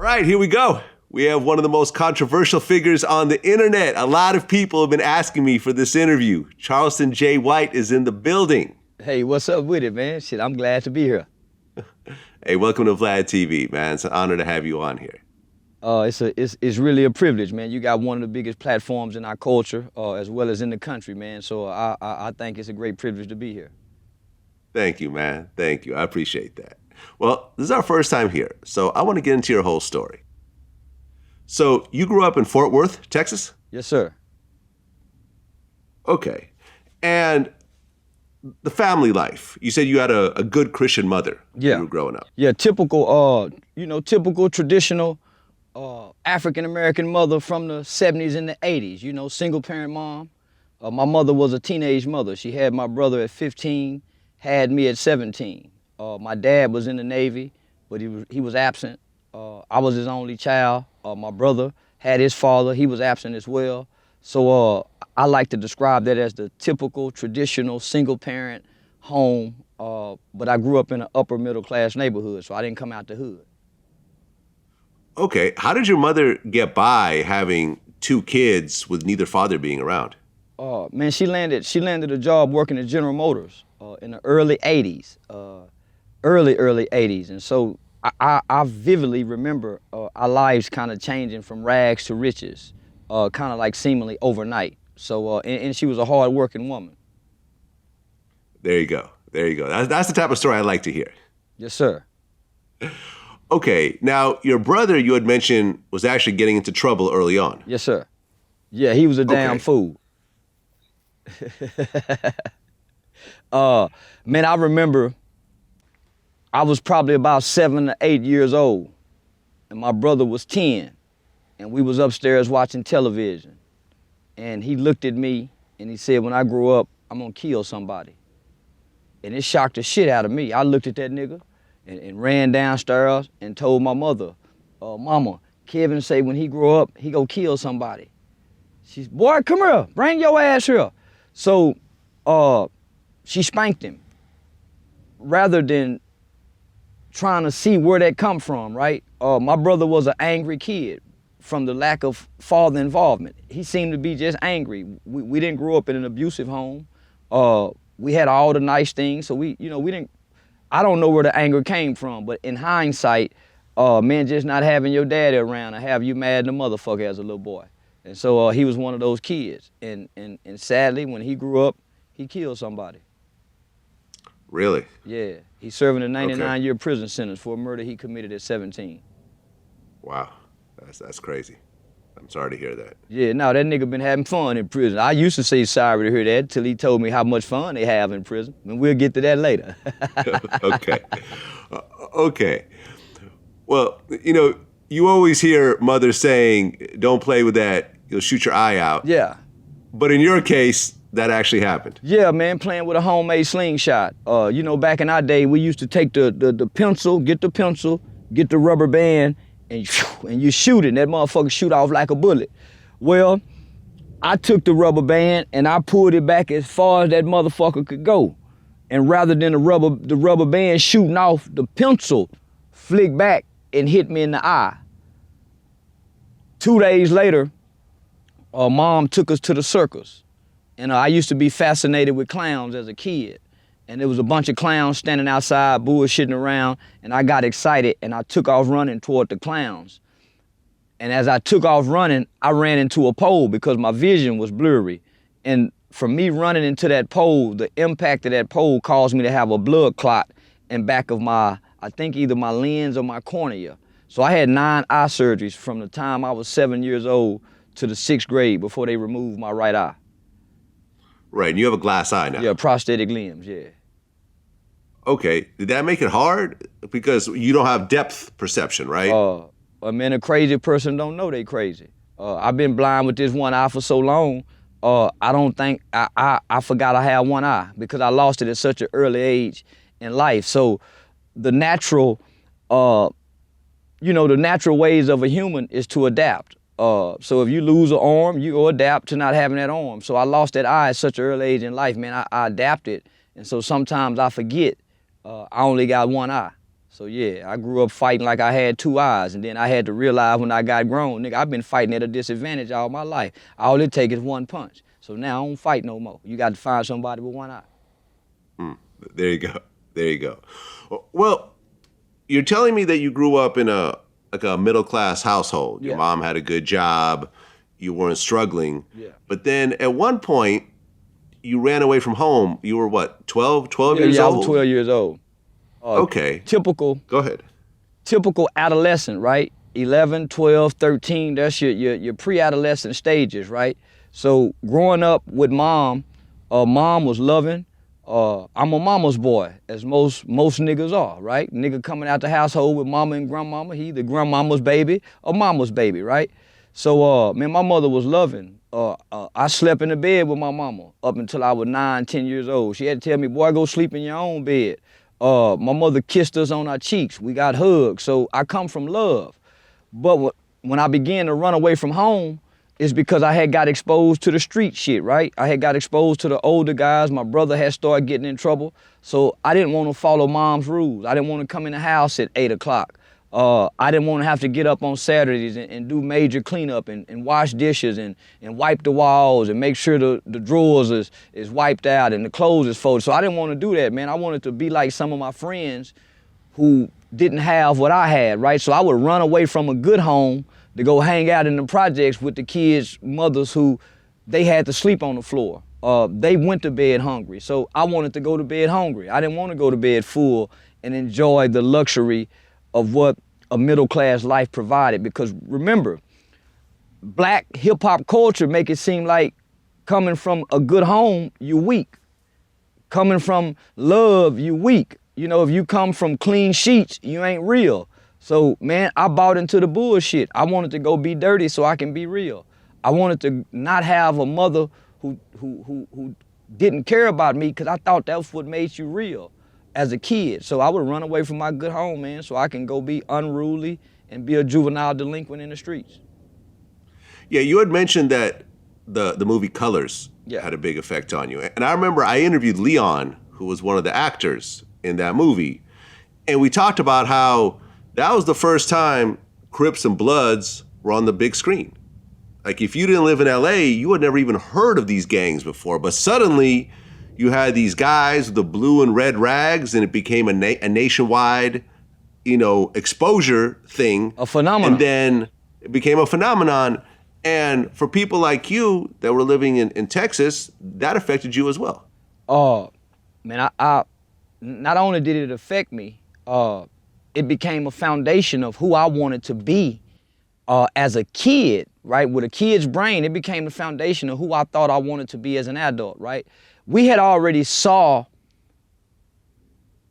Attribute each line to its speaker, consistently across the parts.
Speaker 1: right, here we go. We have one of the most controversial figures on the internet. A lot of people have been asking me for this interview. Charleston J. White is in the building.
Speaker 2: Hey, what's up with it, man? Shit, I'm glad to be here.
Speaker 1: Hey, welcome to VladTV, man. It's an honor to have you on here.
Speaker 2: It's really a privilege, man. You got one of the biggest platforms in our culture, as well as in the country, man. So I think it's a great privilege to be here.
Speaker 1: Thank you, man. Thank you. I appreciate that. Well, this is our first time here, so I want to get into your whole story. So you grew up in Fort Worth, Texas?
Speaker 2: Yes, sir.
Speaker 1: Okay. And the family life, you said you had a good Christian mother when you were growing up.
Speaker 2: Yeah, typical, typical traditional African-American mother from the 70s and the 80s, single parent mom. My mother was a teenage mother. She had my brother at 15, had me at 17. My dad was in the Navy, but he was absent. I was his only child. My brother had his father. He was absent as well. So I like to describe that as the typical, traditional, single-parent home. But I grew up in an upper middle-class neighborhood, so I didn't come out the hood.
Speaker 1: Okay, how did your mother get by having two kids with neither father being around?
Speaker 2: Man, she landed a job working at General Motors in the early 80s, early 80s. And so I vividly remember our lives kind of changing from rags to riches, kind of like seemingly overnight. So, and she was a hard-working woman.
Speaker 1: There you go. There you go. That's the type of story I like to hear.
Speaker 2: Yes, sir.
Speaker 1: Okay, now your brother, you had mentioned, was actually getting into trouble early on.
Speaker 2: Yes, sir. Yeah, he was a damn fool. Man, I remember I was probably about 7 to 8 years old, and my brother was 10, and we was upstairs watching television, and he looked at me, and he said, when I grow up, I'm gonna kill somebody. And it shocked the shit out of me. I looked at that nigga and ran downstairs and told my mother, Mama, Kevin say when he grow up, he gonna kill somebody. She's, boy, come here, bring your ass here. So she spanked him rather than trying to see where that come from, right? My brother was an angry kid from the lack of father involvement. He seemed to be just angry. We didn't grow up in an abusive home. We had all the nice things, so we didn't, I don't know where the anger came from, but in hindsight, man, just not having your daddy around and have you mad in the motherfucker as a little boy. And so he was one of those kids. And sadly, when he grew up, he killed somebody.
Speaker 1: Really?
Speaker 2: Yeah. He's serving a 99-year prison sentence for a murder he committed at 17.
Speaker 1: Wow. That's crazy. I'm sorry to hear that.
Speaker 2: Yeah, no, that nigga been having fun in prison. I used to say sorry to hear that till he told me how much fun they have in prison. And we'll get to that later.
Speaker 1: Okay. Okay. Well, you always hear mothers saying, don't play with that, you'll shoot your eye out.
Speaker 2: Yeah.
Speaker 1: But in your case, that actually happened.
Speaker 2: Yeah, man, playing with a homemade slingshot. Back in our day, we used to take the pencil, get the rubber band, and you shoot it, and that motherfucker shoot off like a bullet. Well, I took the rubber band and I pulled it back as far as that motherfucker could go. And rather than the rubber band shooting off, the pencil flicked back and hit me in the eye. 2 days later, Mom took us to the circus. And I used to be fascinated with clowns as a kid. And there was a bunch of clowns standing outside bullshitting around, and I got excited and I took off running toward the clowns. And as I took off running, I ran into a pole because my vision was blurry. And from me running into that pole, the impact of that pole caused me to have a blood clot in back of I think either my lens or my cornea. So I had 9 eye surgeries from the time I was 7 years old to the 6th grade before they removed my right eye.
Speaker 1: Right, and you have a glass eye now.
Speaker 2: Yeah, prosthetic limbs, yeah.
Speaker 1: Okay, did that make it hard? Because you don't have depth perception, right?
Speaker 2: Man, a crazy person don't know they crazy. I've been blind with this one eye for so long, I don't think, I forgot I had one eye because I lost it at such an early age in life. So the natural, the natural ways of a human is to adapt. So if you lose an arm, you adapt to not having that arm. So I lost that eye at such an early age in life, man. I adapted, and so sometimes I forget I only got one eye. So yeah, I grew up fighting like I had two eyes, and then I had to realize when I got grown, nigga, I've been fighting at a disadvantage all my life. All it takes is one punch. So now I don't fight no more. You got to find somebody with one eye.
Speaker 1: There you go. There you go. Well, you're telling me that you grew up in a middle class household. Your mom had a good job. You weren't struggling.
Speaker 2: Yeah.
Speaker 1: But then at one point, you ran away from home. You were what, 12 years
Speaker 2: I
Speaker 1: old?
Speaker 2: was 12 years old.
Speaker 1: Okay.
Speaker 2: Typical
Speaker 1: Go ahead.
Speaker 2: adolescent, right? 11, 12, 13, that's your pre-adolescent stages, right? So growing up with mom was loving. I'm a mama's boy, as most niggas are, right? Nigga coming out the household with mama and grandmama, he either grandmama's baby or mama's baby, right? So, man, my mother was loving. I slept in the bed with my mama up until I was 9, 10 years old. She had to tell me, boy, go sleep in your own bed. My mother kissed us on our cheeks. We got hugs. So I come from love. But when I began to run away from home, it's because I had got exposed to the street shit, right? I had got exposed to the older guys. My brother had started getting in trouble. So I didn't want to follow mom's rules. I didn't want to come in the house at 8 o'clock. I didn't want to have to get up on Saturdays and do major cleanup and wash dishes and wipe the walls and make sure the drawers is wiped out and the clothes is folded. So I didn't want to do that, man. I wanted to be like some of my friends who didn't have what I had, right? So I would run away from a good home to go hang out in the projects with the kids' mothers who they had to sleep on the floor. They went to bed hungry. So I wanted to go to bed hungry. I didn't want to go to bed full and enjoy the luxury of what a middle-class life provided. Because remember, black hip-hop culture make it seem like coming from a good home, you weak. Coming from love, you weak. You know, if you come from clean sheets, you ain't real. So, man, I bought into the bullshit. I wanted to go be dirty so I can be real. I wanted to not have a mother who didn't care about me because I thought that's what made you real as a kid. So I would run away from my good home, man, so I can go be unruly and be a juvenile delinquent in the streets.
Speaker 1: Yeah, you had mentioned that the movie Colors had a big effect on you. And I remember I interviewed Leon, who was one of the actors in that movie. And we talked about how that was the first time Crips and Bloods were on the big screen. Like, if you didn't live in LA, you had never even heard of these gangs before. But suddenly, you had these guys with the blue and red rags, and it became a nationwide, exposure thing.
Speaker 2: A phenomenon.
Speaker 1: And then it became a phenomenon. And for people like you that were living in Texas, that affected you as well.
Speaker 2: Man, I not only did it affect me, it became a foundation of who I wanted to be as a kid, right? With a kid's brain, it became the foundation of who I thought I wanted to be as an adult, right? We had already saw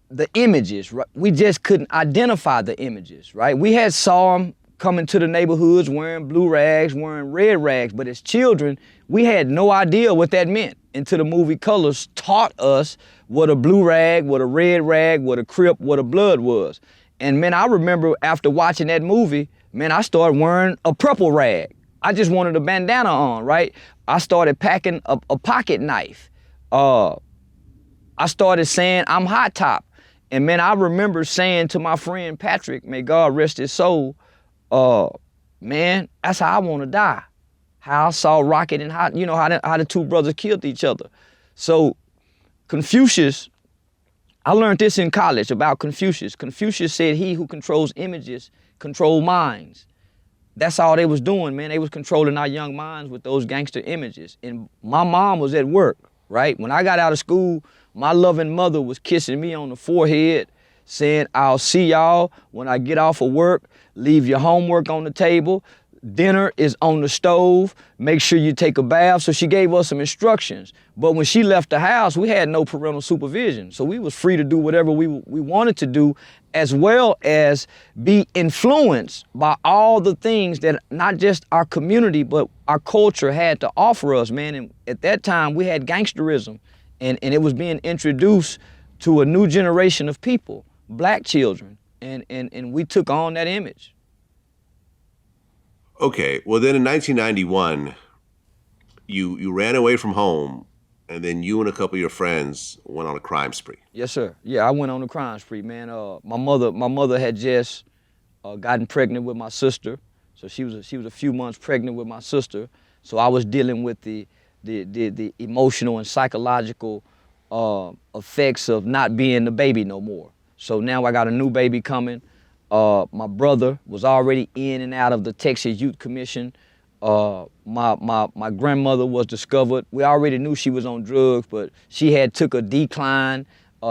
Speaker 2: the images, right? We just couldn't identify the images, right? We had saw them coming to the neighborhoods wearing blue rags, wearing red rags, but as children, we had no idea what that meant until the movie Colors taught us what a blue rag, what a red rag, what a Crip, what a Blood was. And man, I remember after watching that movie, man, I started wearing a purple rag. I just wanted a bandana on, right? I started packing a pocket knife. I started saying, I'm Hot Top. And man, I remember saying to my friend Patrick, may God rest his soul, man, that's how I want to die. How I saw Rocket and how the two brothers killed each other. So Confucius, I learned this in college about Confucius. Confucius said, he who controls images control minds. That's all they was doing, man. They was controlling our young minds with those gangster images. And my mom was at work, right? When I got out of school, my loving mother was kissing me on the forehead, saying, I'll see y'all when I get off of work. Leave your homework on the table. Dinner is on the stove. Make sure you take a bath. So she gave us some instructions. But when she left the house, we had no parental supervision. So we was free to do whatever we wanted to do, as well as be influenced by all the things that not just our community, but our culture had to offer us, man. And at that time, we had gangsterism, and it was being introduced to a new generation of people, black children, and we took on that image.
Speaker 1: Okay, well then in 1991, you ran away from home and then you and a couple of your friends went on a crime spree.
Speaker 2: Yes, sir. Yeah, I went on a crime spree, man. My mother had just gotten pregnant with my sister, so she was a few months pregnant with my sister. So I was dealing with the emotional and psychological effects of not being the baby no more. So now I got a new baby coming. My brother was already in and out of the Texas Youth Commission. My grandmother was discovered. We already knew she was on drugs, but she had took a decline.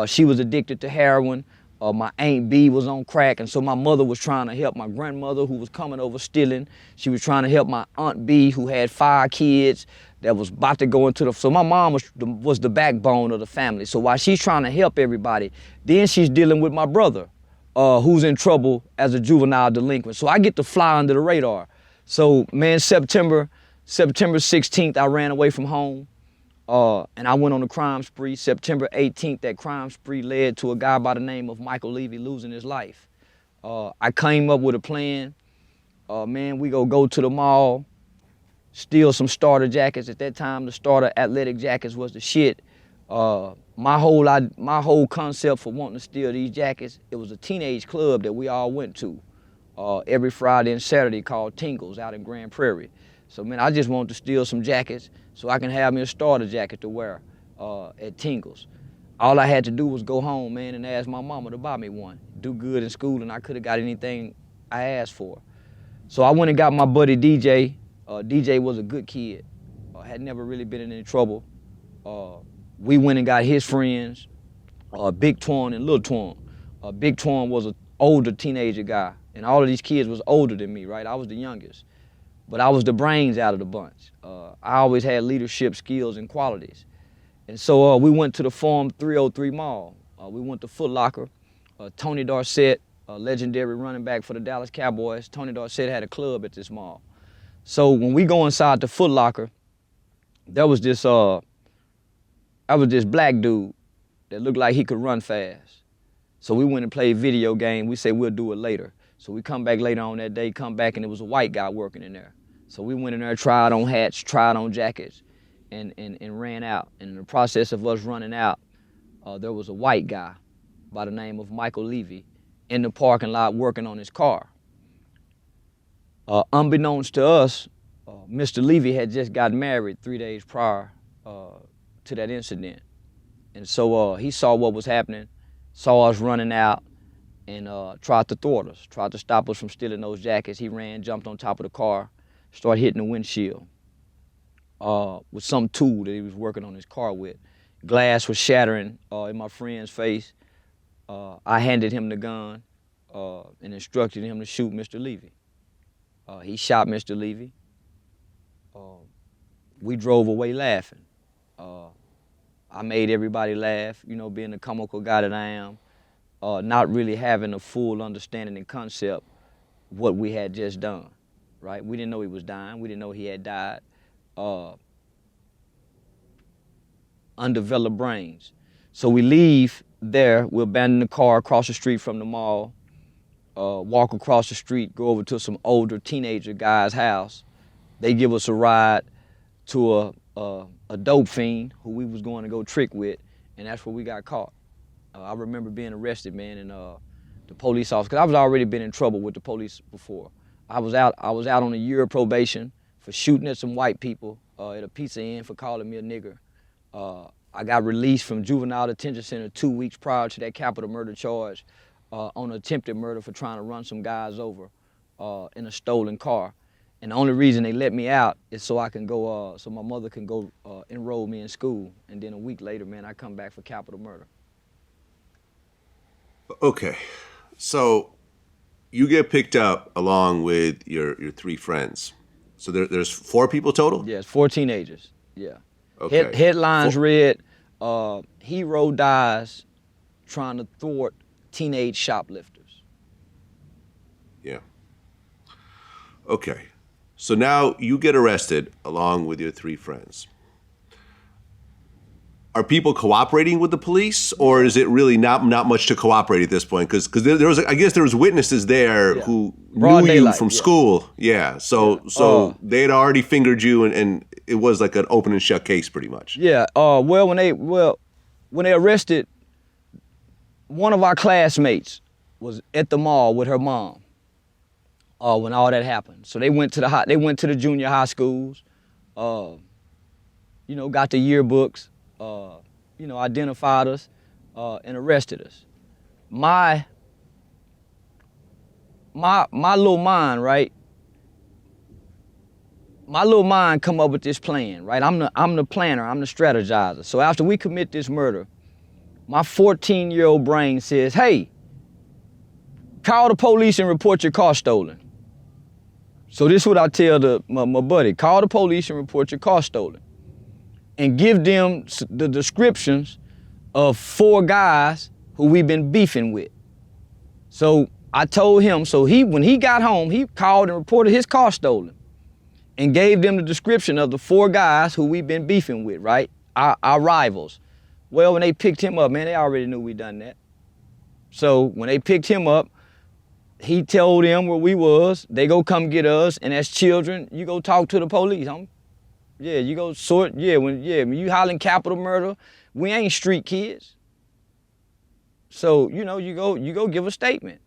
Speaker 2: She was addicted to heroin. My Aunt B was on crack, and so my mother was trying to help my grandmother, who was coming over stealing. She was trying to help my Aunt B, who had 5 kids that was about to go into the. So my mom was the backbone of the family. So while she's trying to help everybody, then she's dealing with my brother, who's in trouble as a juvenile delinquent. So I get to fly under the radar. So man, September 16th, I ran away from home. And I went on a crime spree. September 18th, that crime spree led to a guy by the name of Michael Levy losing his life. I came up with a plan. Man, we go to the mall, steal some starter jackets. At that time, the starter athletic jackets was the shit. My whole concept for wanting to steal these jackets, it was a teenage club that we all went to every Friday and Saturday called Tingles out in Grand Prairie. So man, I just wanted to steal some jackets so I can have me a starter jacket to wear at Tingles. All I had to do was go home, man, and ask my mama to buy me one. Do good in school, and I could have got anything I asked for. So I went and got my buddy DJ. DJ was a good kid, had never really been in any trouble. We went and got his friends, Big Twan and Lil Twan. Big Twan was an older teenager guy, and all of these kids was older than me, right? I was the youngest. But I was the brains out of the bunch. I always had leadership skills and qualities. And so we went to the Farm 303 Mall. We went to Foot Locker. Tony Dorsett, a legendary running back for the Dallas Cowboys, Tony Dorsett had a club at this mall. So when we go inside the Foot Locker, there was this black dude that looked like he could run fast. So we went and played video game. We said we'll do it later. So we come back later on that day, come back, and it was a white guy working in there. So we went in there, tried on hats, tried on jackets, and ran out. And in the process of us running out, there was a white guy by the name of Michael Levy in the parking lot working on his car. Unbeknownst to us, Mr. Levy had just got married 3 days prior to that incident. And so he saw what was happening, saw us running out, and tried to thwart us, tried to stop us from stealing those jackets. He ran, jumped on top of the car, started hitting the windshield with some tool that he was working on his car with. Glass was shattering in my friend's face. I handed him the gun and instructed him to shoot Mr. Levy. He shot Mr. Levy. We drove away laughing. I made everybody laugh, you know, being the comical guy that I am. Not really having a full understanding and concept what we had just done, right? We didn't know he was dying. We didn't know he had died. Undeveloped brains. So we leave there, we abandon the car across the street from the mall, walk across the street, go over to some older teenager guy's house. They give us a ride to a dope fiend who we was going to go trick with, and that's where we got caught. I remember being arrested, man, and the police officer, because I was already been in trouble with the police before. I was out on a year of probation for shooting at some white people at a Pizza Inn for calling me a nigger. I got released from juvenile detention center 2 weeks prior to that capital murder charge on attempted murder for trying to run some guys over in a stolen car. And the only reason they let me out is so I can go, so my mother can go enroll me in school. And then a week later, man, I come back for capital murder.
Speaker 1: Okay, so you get picked up along with your 3 friends. So there's 4 people total?
Speaker 2: Yes, 4 teenagers, yeah.
Speaker 1: Okay.
Speaker 2: Headlines read, hero dies trying to thwart teenage shoplifters.
Speaker 1: Yeah. Okay. So now you get arrested along with your 3 friends. Are people cooperating with the police, or is it really not much to cooperate at this point? Because there was, I guess there was witnesses there who
Speaker 2: Broad
Speaker 1: knew
Speaker 2: daylight,
Speaker 1: you from school. Yeah, so they had already fingered you, and it was like an open and shut case, pretty much.
Speaker 2: Yeah. When they arrested one of our classmates was at the mall with her mom. When all that happened, so they went to the junior high schools. Got the yearbooks. Identified us and arrested us. My little mind, right? My little mind come up with this plan, right? I'm the planner, I'm the strategizer. So after we commit this murder, my 14-year-old brain says, hey, call the police and report your car stolen. So this is what I tell my buddy, call the police and report your car stolen. And give them the descriptions of 4 guys who we've been beefing with. So I told him, when he got home, he called and reported his car stolen and gave them the description of the 4 guys who we've been beefing with, right? Our rivals. Well, when they picked him up, man, they already knew we done that. So when they picked him up, he told them where we was, they go come get us, and as children, you go talk to the police, homie. Yeah, you go sort, when you hollering capital murder, we ain't street kids. So, you go give a statement.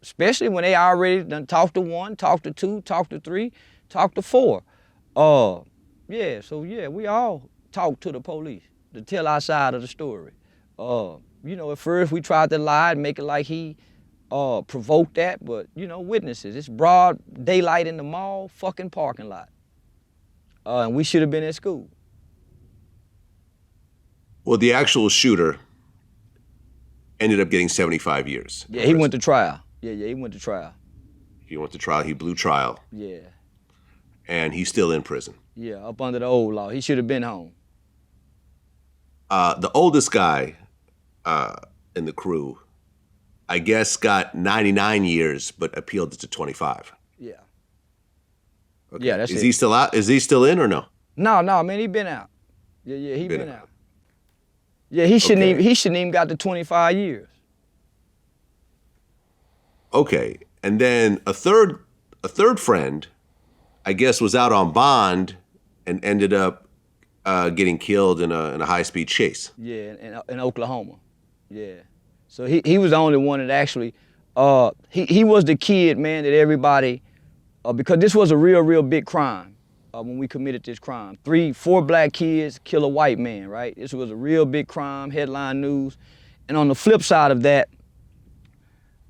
Speaker 2: Especially when they already done talk to 1, talk to 2, talk to 3, talk to 4. We all talk to the police to tell our side of the story. At first we tried to lie and make it like he provoked that, but, witnesses. It's broad daylight in the mall, fucking parking lot. And we should have been at school.
Speaker 1: Well, the actual shooter ended up getting 75 years.
Speaker 2: Yeah, he went to trial. Yeah, he went to trial.
Speaker 1: He went to trial. He blew trial.
Speaker 2: Yeah.
Speaker 1: And he's still in prison.
Speaker 2: Yeah, up under the old law. He should have been home.
Speaker 1: The oldest guy in the crew, I guess, got 99 years, but appealed it to 25.
Speaker 2: Yeah.
Speaker 1: Okay.
Speaker 2: Yeah, that's
Speaker 1: Is he still out? Is he still in or no?
Speaker 2: No, man, he been out. Yeah, he been out. Yeah, he shouldn't even got to 25 years.
Speaker 1: Okay, and then a third friend, I guess, was out on bond and ended up getting killed in a high-speed chase.
Speaker 2: Yeah, in Oklahoma. Yeah. So he was the only one that actually, he was the kid, man, that everybody, because this was a real big crime when we committed this crime. 4 black kids kill a white man, right? This was a real big crime, headline news. And on the flip side of that,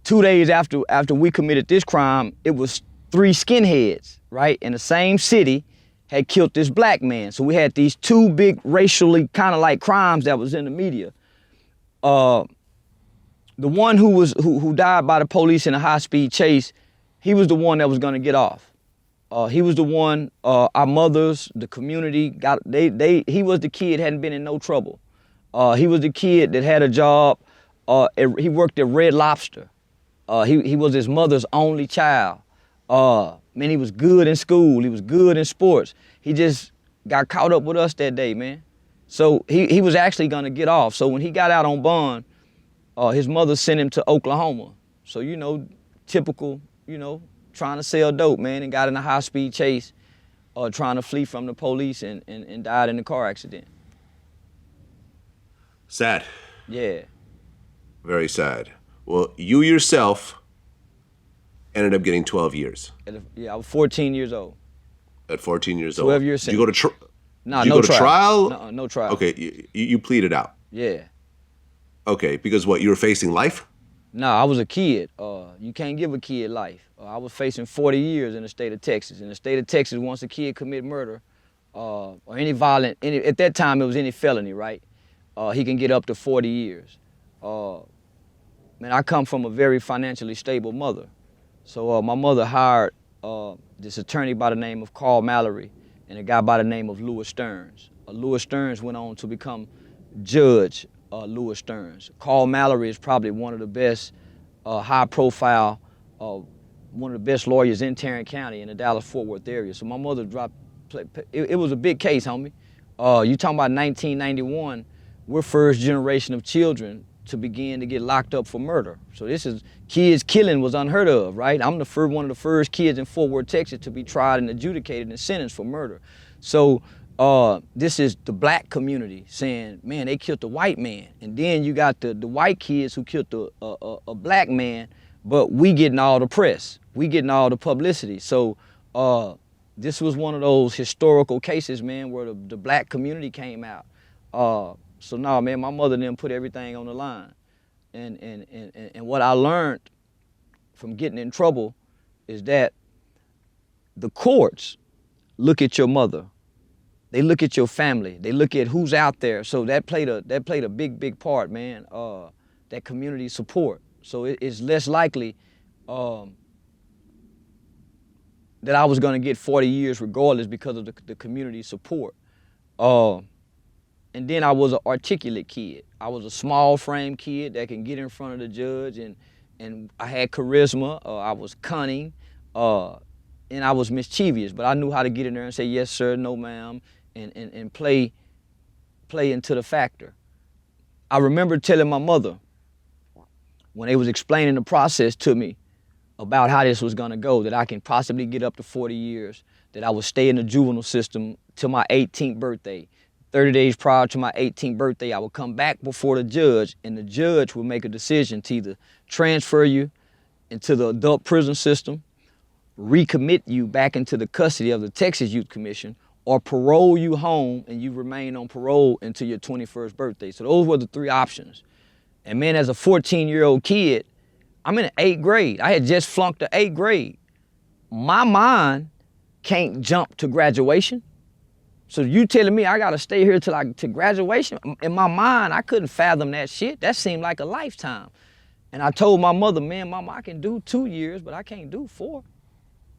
Speaker 2: 2 days after we committed this crime, it was 3 skinheads, right, in the same city had killed this black man. So we had these 2 big racially kind of like crimes that was in the media. The one who died by the police in a high-speed chase, he was the one that was gonna get off. He was the one, our mothers, the community, he was the kid hadn't been in no trouble. He was the kid that had a job, he worked at Red Lobster. He was his mother's only child. Man, he was good in school, he was good in sports. He just got caught up with us that day, man. So he was actually gonna get off. So when he got out on bond, his mother sent him to Oklahoma. So, typical, trying to sell dope, man, and got in a high-speed chase, trying to flee from the police and died in a car accident.
Speaker 1: Sad.
Speaker 2: Yeah.
Speaker 1: Very sad. Well, you yourself ended up getting 12 years.
Speaker 2: I was 14 years old.
Speaker 1: At 14 years old.
Speaker 2: 12 years
Speaker 1: Did you go to trial?
Speaker 2: No, no trial.
Speaker 1: Trial?
Speaker 2: No trial.
Speaker 1: Okay, you pleaded out.
Speaker 2: Yeah.
Speaker 1: Okay, because what, you were facing life?
Speaker 2: No, I was a kid. You can't give a kid life. I was facing 40 years in the state of Texas. In the state of Texas, once a kid commit murder, or at that time it was any felony, right? He can get up to 40 years. Man, I come from a very financially stable mother. So my mother hired this attorney by the name of Carl Mallory and a guy by the name of Louis Stearns. Louis Stearns went on to become Judge Louis Stearns. Carl Mallory is probably one of the best high-profile, one of the best lawyers in Tarrant County in the Dallas-Fort Worth area. So my mother it was a big case, homie. You talking about 1991, we're first generation of children to begin to get locked up for murder. So this is, kids killing was unheard of, right? I'm one of the first kids in Fort Worth, Texas to be tried and adjudicated and sentenced for murder. So this is the black community saying, man, they killed the white man. And then you got the white kids who killed a black man, but we getting all the press. We getting all the publicity. So this was one of those historical cases, man, where the black community came out. So no, man, my mother and them put everything on the line. And what I learned from getting in trouble is that the courts look at your mother. They look at your family. They look at who's out there. So that played a big part, man, that community support. So it's less likely that I was gonna get 40 years regardless because of the community support. And then I was an articulate kid. I was a small frame kid that can get in front of the judge, and I had charisma, I was cunning, and I was mischievous, but I knew how to get in there and say, yes, sir, no, ma'am, and play into the factor. I remember telling my mother when they was explaining the process to me about how this was gonna go, that I can possibly get up to 40 years, that I would stay in the juvenile system till my 18th birthday. 30 days prior to my 18th birthday, I would come back before the judge, and the judge would make a decision to either transfer you into the adult prison system, recommit you back into the custody of the Texas Youth Commission, or parole you home and you remain on parole until your 21st birthday. So those were the three options. And man, as a 14-year-old kid, I'm in the 8th grade. I had just flunked the 8th grade. My mind can't jump to graduation. So you telling me I gotta stay here to graduation? In my mind, I couldn't fathom that shit. That seemed like a lifetime. And I told my mother, man, mama, I can do 2 years, but I can't do 4.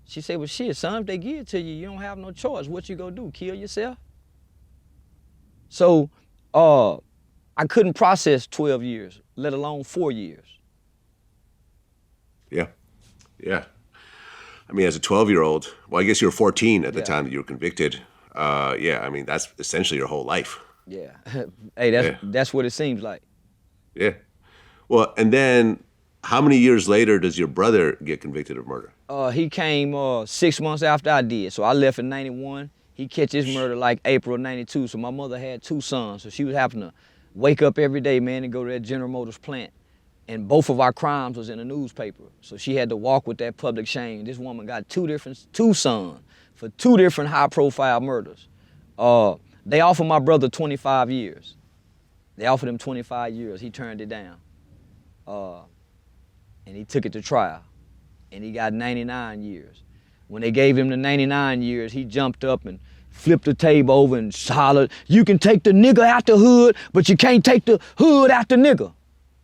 Speaker 2: She said, well, shit, son, if they give it to you, you don't have no choice. What you gonna do, kill yourself? So I couldn't process 12 years, let alone 4 years.
Speaker 1: Yeah, yeah. I mean, as a 12-year-old, well, I guess you were 14 at the time that you were convicted. Yeah, I mean, that's essentially your whole life.
Speaker 2: Yeah. Hey, that's what it seems like.
Speaker 1: Yeah. Well, and then how many years later does your brother get convicted of murder?
Speaker 2: He came 6 months after I did. So I left in 91. He catch his murder like April of 92. So my mother had 2 sons. So she was having to wake up every day, man, and go to that General Motors plant. And both of our crimes was in the newspaper. So she had to walk with that public shame. This woman got 2 sons for 2 different high-profile murders. They offered my brother 25 years. They offered him 25 years. He turned it down. And he took it to trial. And he got 99 years. When they gave him the 99 years, he jumped up and flipped the table over and hollered, you can take the nigga out the hood, but you can't take the hood out the nigga.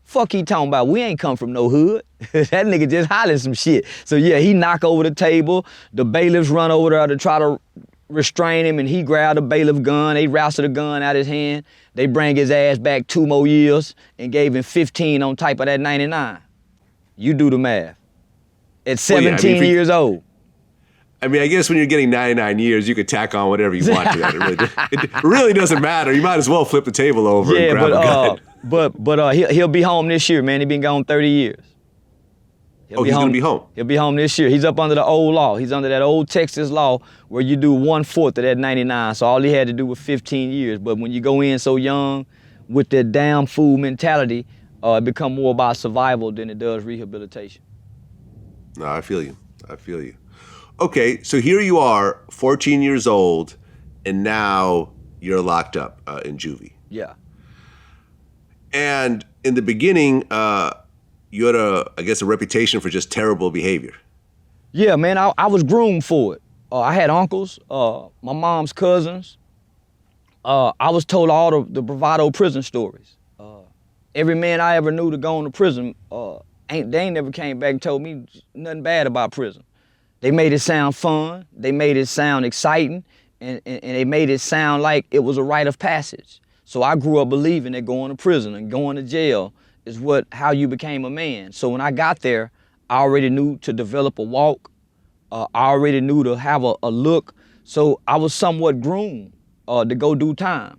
Speaker 2: Fuck he talking about? We ain't come from no hood. That nigga just hollering some shit. So yeah, he knock over the table. The bailiffs run over there to try to restrain him, and he grabbed a bailiff gun. They wrestled the gun out his hand. They bring his ass back 2 more years and gave him 15 on type of that 99. You do the math. At 17 years old.
Speaker 1: I mean, I guess when you're getting 99 years, you could tack on whatever you want to that. It really doesn't matter. You might as well flip the table over and grab a gun.
Speaker 2: But he'll be home this year, man. He been gone 30 years.
Speaker 1: He's gonna be home?
Speaker 2: He'll be home this year. He's up under the old law. He's under that old Texas law where you do 1/4 of that 99. So all he had to do was 15 years. But when you go in so young with that damn fool mentality, it become more about survival than it does rehabilitation.
Speaker 1: No, I feel you. I feel you. Okay, so here you are, 14 years old, and now you're locked up in juvie.
Speaker 2: Yeah.
Speaker 1: And in the beginning, you had a reputation for just terrible behavior.
Speaker 2: Yeah, man, I was groomed for it. I had uncles, my mom's cousins. I was told all the bravado prison stories. Every man I ever knew to go into prison, they ain't never came back and told me nothing bad about prison. They made it sound fun, they made it sound exciting, and they made it sound like it was a rite of passage. So I grew up believing that going to prison and going to jail is how you became a man. So when I got there, I already knew to develop a walk. I already knew to have a look. So I was somewhat groomed to go do time.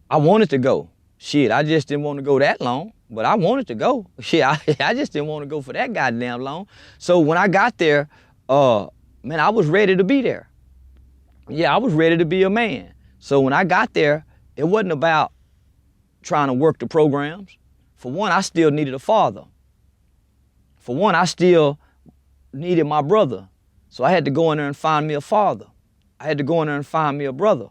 Speaker 2: I wanted to go. Shit, I just didn't want to go that long, but I wanted to go. Shit, I just didn't want to go for that goddamn long. So when I got there, man, I was ready to be there. Yeah, I was ready to be a man. So when I got there, it wasn't about trying to work the programs. For one, I still needed a father. For one, I still needed my brother. So I had to go in there and find me a father. I had to go in there and find me a brother.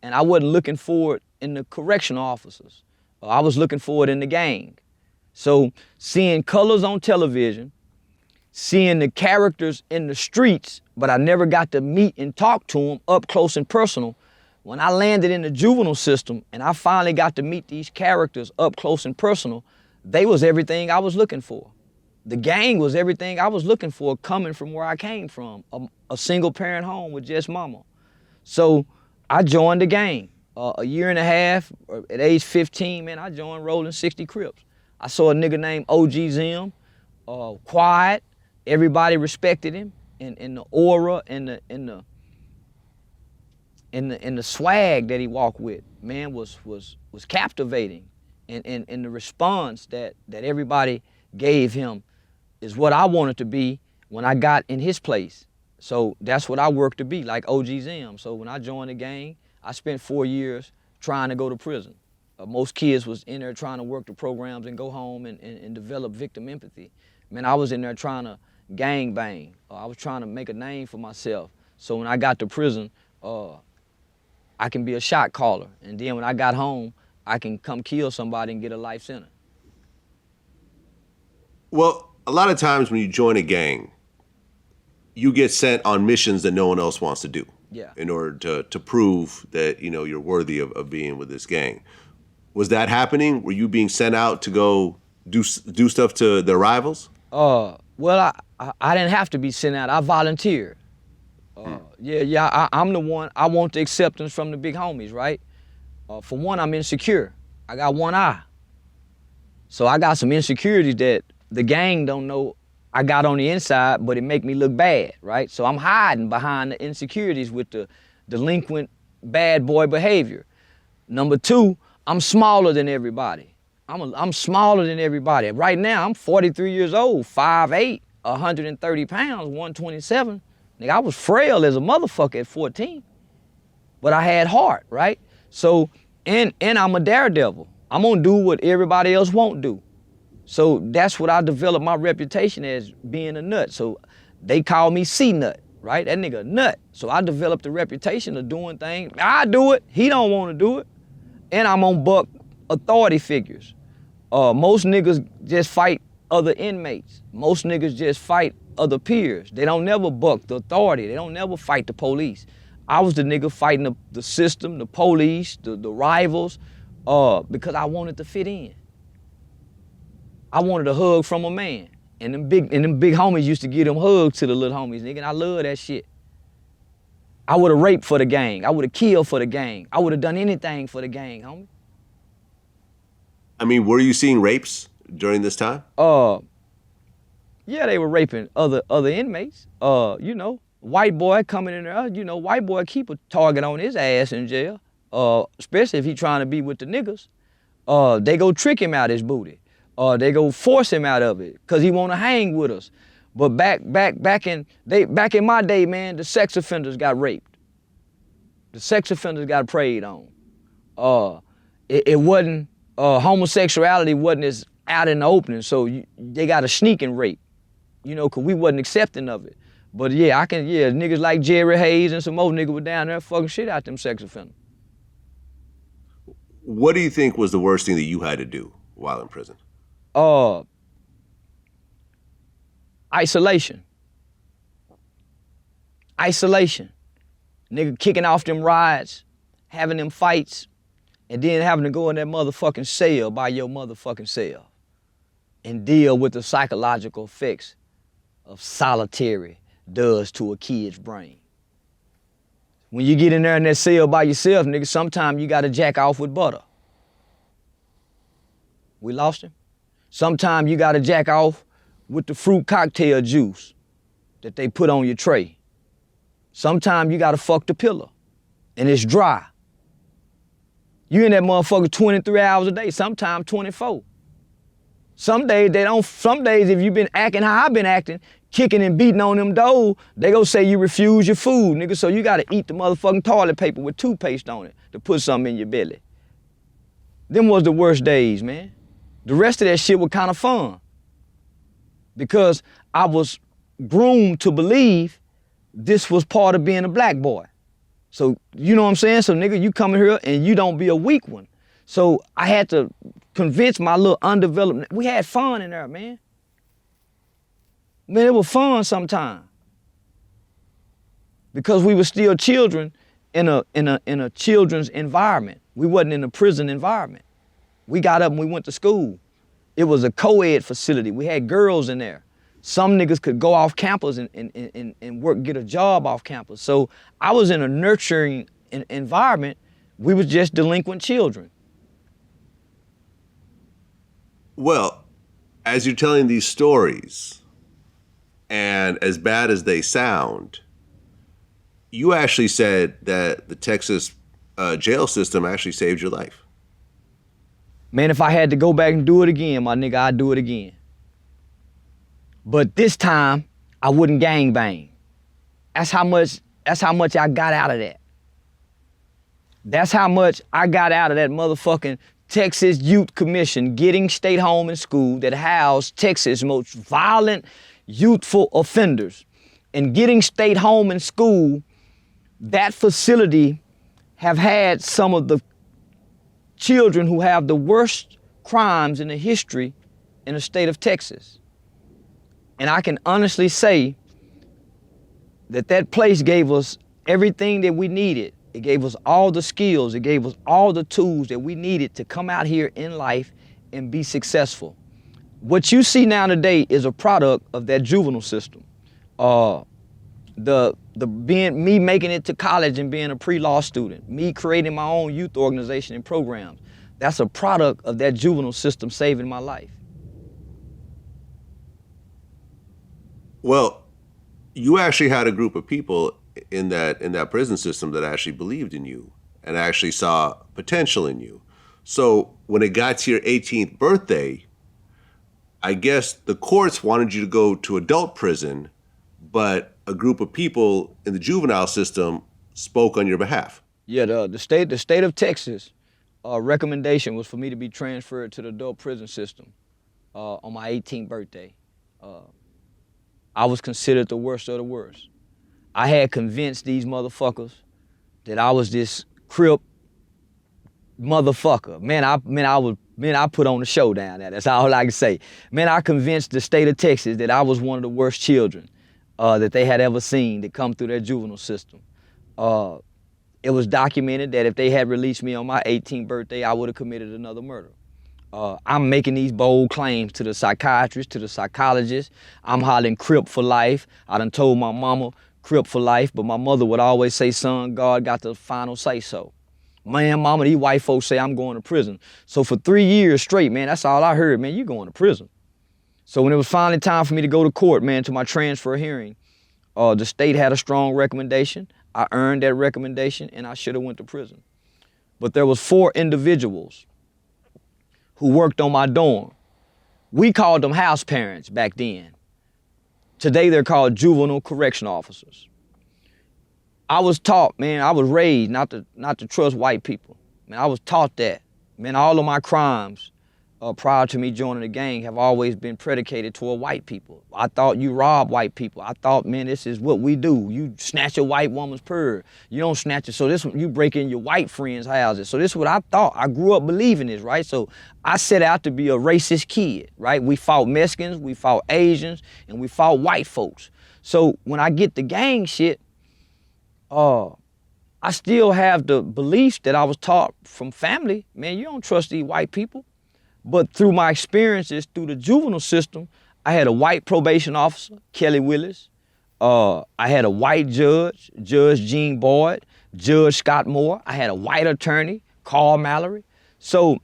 Speaker 2: And I wasn't looking for it in the correctional officers. I was looking for it in the gang. So seeing colors on television, seeing the characters in the streets, but I never got to meet and talk to them up close and personal. When I landed in the juvenile system and I finally got to meet these characters up close and personal, they was everything I was looking for. The gang was everything I was looking for coming from where I came from, a single parent home with just mama. So I joined the gang. A year and a half, at age 15, man, I joined Rollin 60 Crips. I saw a nigga named OG Zim, quiet, everybody respected him, and the aura and the swag that he walked with, man, was captivating. And the response that everybody gave him is what I wanted to be when I got in his place. So that's what I worked to be, like OG Zim. So when I joined the gang, I spent 4 years trying to go to prison. Most kids was in there trying to work the programs and go home and develop victim empathy. Man, I was in there trying to gang bang. I was trying to make a name for myself. So when I got to prison, I can be a shot caller. And then when I got home, I can come kill somebody and get a life sentence.
Speaker 1: Well, a lot of times when you join a gang, you get sent on missions that no one else wants to do.
Speaker 2: Yeah.
Speaker 1: In order to prove that, you know, you're worthy of being with this gang. Was that happening? Were you being sent out to go do stuff to their rivals?
Speaker 2: Well, I didn't have to be sent out. I volunteered. I'm the one. I want the acceptance from the big homies, right? For one, I'm insecure. I got one eye. So I got some insecurities that the gang don't know I got on the inside, but it make me look bad, right? So I'm hiding behind the insecurities with the delinquent bad boy behavior. Number two, I'm smaller than everybody. I'm smaller than everybody. Right now, I'm 43 years old, 5'8", 130 pounds, 127. Nigga, I was frail as a motherfucker at 14, but I had heart, right? So, and I'm a daredevil. I'm gonna do what everybody else won't do. So that's what I developed my reputation as, being a nut. So they call me C-Nut, right? That nigga a nut. So I developed the reputation of doing things. I do it, he don't wanna do it. And I'm on buck authority figures. Most niggas just fight other inmates. Most niggas just fight other peers. They don't never buck the authority. They don't never fight the police. I was the nigga fighting the system, the police, the rivals, because I wanted to fit in. I wanted a hug from a man. And them big homies used to give them hugs to the little homies, nigga, and I love that shit. I would have raped for the gang. I would have killed for the gang. I would have done anything for the gang, homie.
Speaker 1: I mean, were you seeing rapes during this time?
Speaker 2: Yeah, they were raping other inmates. You know, white boy coming in there, you know, white boy keep a target on his ass in jail, especially if he trying to be with the niggas. They go trick him out his booty. They go force him out of it because he want to hang with us. But back in my day, man, the sex offenders got raped. The sex offenders got preyed on. It wasn't, homosexuality wasn't as out in the opening, so they got a sneaking rape, you know, because we wasn't accepting of it. But yeah, niggas like Jerry Hayes and some old nigga were down there fucking shit out them sex offenders.
Speaker 1: What do you think was the worst thing that you had to do while in prison?
Speaker 2: Isolation. Nigga kicking off them rides, having them fights, and then having to go in that motherfucking cell by your motherfucking cell and deal with the psychological effects of solitary does to a kid's brain. When you get in there in that cell by yourself, nigga, sometimes you gotta jack off with butter. We lost him? Sometimes you gotta jack off with the fruit cocktail juice that they put on your tray. Sometimes you gotta fuck the pillow and it's dry. You in that motherfucker 23 hours a day, sometimes 24. Some days they don't, some days if you been acting how I've been acting, kicking and beating on them doors, they gonna say you refuse your food, nigga, so you gotta eat the motherfucking toilet paper with toothpaste on it to put something in your belly. Them was the worst days, man. The rest of that shit was kind of fun because I was groomed to believe this was part of being a black boy. So, you know what I'm saying? So, nigga, you come in here and you don't be a weak one. So I had to convince my little undeveloped, we had fun in there, man. Man, it was fun sometimes. Because we were still children in a children's environment. We wasn't in a prison environment. We got up and we went to school. It was a co-ed facility. We had girls in there. Some niggas could go off campus and work, get a job off campus. So I was in a nurturing environment. We was just delinquent children.
Speaker 1: Well, as you're telling these stories, and as bad as they sound, you actually said that the Texas jail system actually saved your life.
Speaker 2: Man, if I had to go back and do it again, my nigga, I'd do it again. But this time, I wouldn't gangbang. That's how much I got out of that. That's how much I got out of that motherfucking Texas Youth Commission, getting state home and school that housed Texas' most violent youthful offenders. And getting state home and school, that facility have had some of the children who have the worst crimes in the history in the state of Texas. And I can honestly say that that place gave us everything that we needed. It gave us all the skills. It gave us all the tools that we needed to come out here in life and be successful. What you see now today is a product of that juvenile system. Me making it to college and being a pre-law student, me creating my own youth organization and programs, that's a product of that juvenile system saving my life.
Speaker 1: Well, you actually had a group of people in that prison system that actually believed in you and actually saw potential in you. So when it got to your 18th birthday, I guess the courts wanted you to go to adult prison, but a group of people in the juvenile system spoke on your behalf.
Speaker 2: Yeah, the state of Texas recommendation was for me to be transferred to the adult prison system on my 18th birthday. I was considered the worst of the worst. I had convinced these motherfuckers that I was this Crip motherfucker. I put on the show down there. That's all I can say. Man, I convinced the state of Texas that I was one of the worst children that they had ever seen that come through their juvenile system. It was documented that if they had released me on my 18th birthday, I would have committed another murder. I'm making these bold claims to the psychiatrists, to the psychologists. I'm hollering Crip for life. I done told my mama Crip for life, but my mother would always say, son, God got the final say so. Man, mama, these white folks say I'm going to prison. So for 3 years straight, man, that's all I heard, man, you going to prison. So when it was finally time for me to go to court, man, to my transfer hearing, the state had a strong recommendation. I earned that recommendation and I should have went to prison. But there was 4 individuals who worked on my dorm. We called them house parents back then. Today they're called juvenile correction officers. I was taught, man, I was raised not to trust white people. Man, I was taught that. Man, all of my crimes prior to me joining the gang have always been predicated toward white people. I thought you rob white people. I thought, man, this is what we do. You snatch a white woman's purse. You don't snatch it. So this, you break in your white friends' houses. So this is what I thought. I grew up believing this, right? So I set out to be a racist kid, right? We fought Mexicans, we fought Asians, and we fought white folks. So when I get the gang shit, I still have the beliefs that I was taught from family. Man, you don't trust these white people. But through my experiences through the juvenile system, I had a white probation officer, Kelly Willis. I had a white judge, Judge Gene Boyd, Judge Scott Moore. I had a white attorney, Carl Mallory. So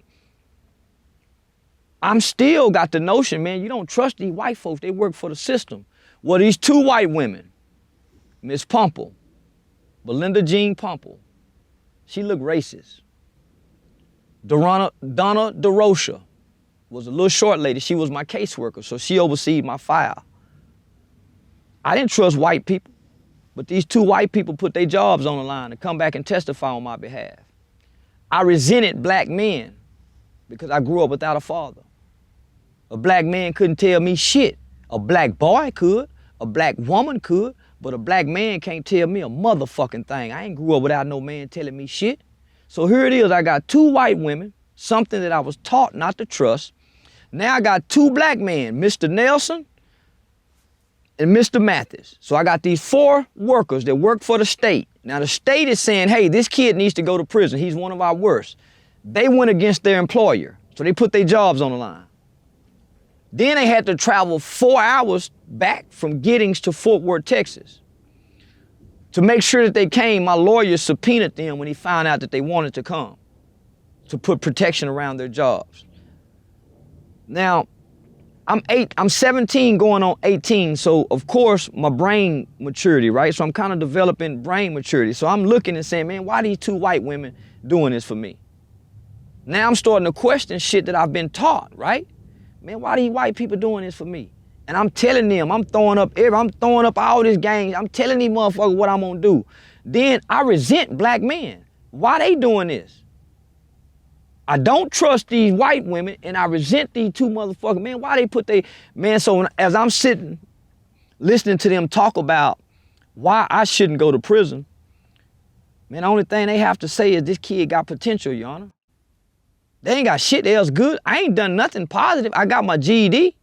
Speaker 2: I'm still got the notion, man, you don't trust these white folks. They work for the system. Well, these 2 white women, Miss Pumple, Belinda Jean Pumple, she looked racist. Donna DeRocha was a little short lady. She was my caseworker, so she overseed my file. I didn't trust white people, but these 2 white people put their jobs on the line to come back and testify on my behalf. I resented black men because I grew up without a father. A black man couldn't tell me shit. A black boy could, a black woman could, but a black man can't tell me a motherfucking thing. I ain't grew up without no man telling me shit. So here it is, I got 2 white women, something that I was taught not to trust. Now I got 2 black men, Mr. Nelson and Mr. Mathis. So I got these 4 workers that work for the state. Now the state is saying, hey, this kid needs to go to prison. He's one of our worst. They went against their employer, so they put their jobs on the line. Then they had to travel 4 hours back from Giddings to Fort Worth, Texas. To make sure that they came, my lawyer subpoenaed them when he found out that they wanted to come, to put protection around their jobs. Now, I'm 17 going on 18, so of course my brain maturity, right? So I'm kind of developing brain maturity. So I'm looking and saying, man, why these 2 white women doing this for me? Now I'm starting to question shit that I've been taught, right? Man, why these white people doing this for me? And I'm telling them, I'm throwing up all this gang. I'm telling these motherfuckers what I'm gonna do. Then I resent black men. Why they doing this? I don't trust these white women, and I resent these 2 motherfuckers. Man, why they put they, man, so as I'm sitting, listening to them talk about why I shouldn't go to prison, man, the only thing they have to say is this kid got potential, Your Honor. They ain't got shit else good. I ain't done nothing positive. I got my GED.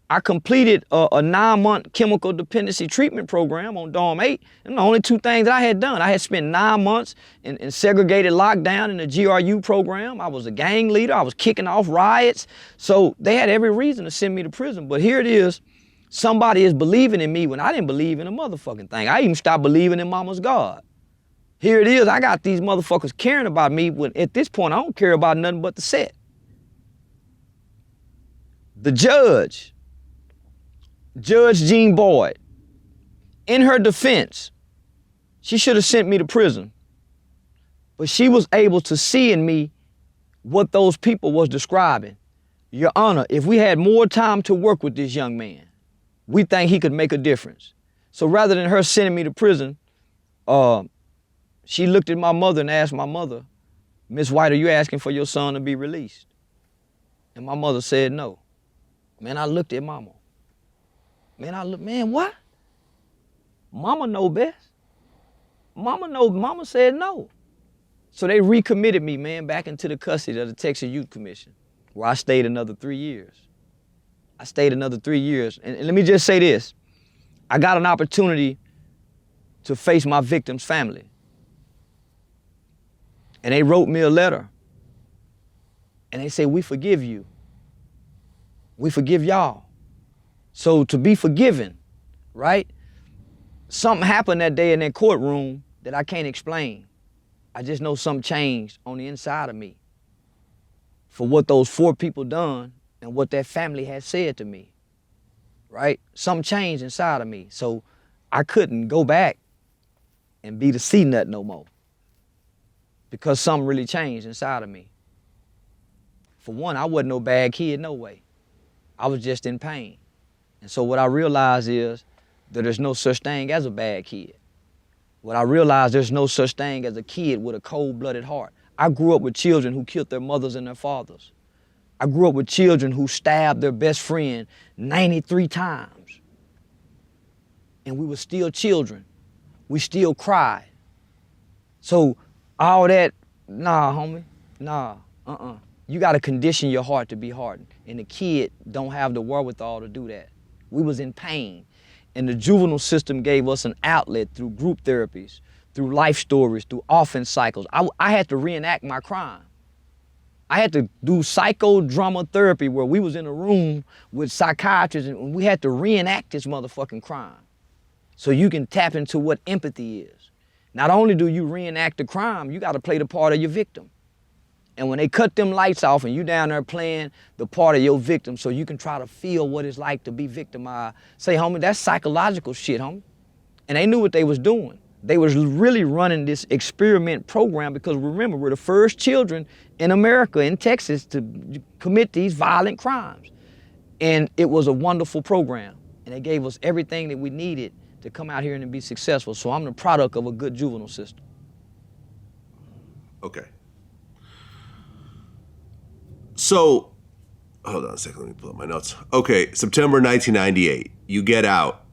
Speaker 2: I completed a 9-month chemical dependency treatment program on Dorm 8. And the only 2 things that I had done. I had spent 9 months in segregated lockdown in the GRU program. I was a gang leader. I was kicking off riots. So they had every reason to send me to prison. But here it is. Somebody is believing in me when I didn't believe in a motherfucking thing. I even stopped believing in mama's God. Here it is, I got these motherfuckers caring about me when at this point I don't care about nothing but the set. The judge, Judge Jean Boyd, in her defense, she should have sent me to prison, but she was able to see in me what those people was describing. Your Honor, if we had more time to work with this young man, we think he could make a difference. So rather than her sending me to prison, she looked at my mother and asked my mother, Miss White, are you asking for your son to be released? And my mother said no. Man, I looked at mama. Man, what? Mama know best. Mama said no. So they recommitted me, man, back into the custody of the Texas Youth Commission, where I stayed another 3 years. And let me just say this. I got an opportunity to face my victim's family. And they wrote me a letter. And they say, we forgive you. We forgive y'all. So to be forgiven, right? Something happened that day in that courtroom that I can't explain. I just know something changed on the inside of me for what those 4 people done and what that family had said to me, right? Something changed inside of me. So I couldn't go back and be the C-nut no more, because something really changed inside of me. For one, I wasn't no bad kid, no way. I was just in pain. And so what I realized is that there's no such thing as a bad kid. What I realized, there's no such thing as a kid with a cold-blooded heart. I grew up with children who killed their mothers and their fathers. I grew up with children who stabbed their best friend 93 times. And we were still children. We still cried. So all that, nah, homie, nah, You gotta condition your heart to be hardened. And the kid don't have the wherewithal to do that. We was in pain. And the juvenile system gave us an outlet through group therapies, through life stories, through offense cycles. I had to reenact my crime. I had to do psychodrama therapy where we was in a room with psychiatrists and we had to reenact this motherfucking crime. So you can tap into what empathy is. Not only do you reenact the crime, you gotta play the part of your victim. And when they cut them lights off and you down there playing the part of your victim so you can try to feel what it's like to be victimized, say, homie, that's psychological shit, homie. And they knew what they was doing. They was really running this experiment program because remember, we're the first children in America, in Texas, to commit these violent crimes. And it was a wonderful program. And they gave us everything that we needed to come out here and be successful. So I'm the product of a good juvenile system.
Speaker 1: Okay. So, hold on a second, let me pull up my notes. Okay, September 1998, you get out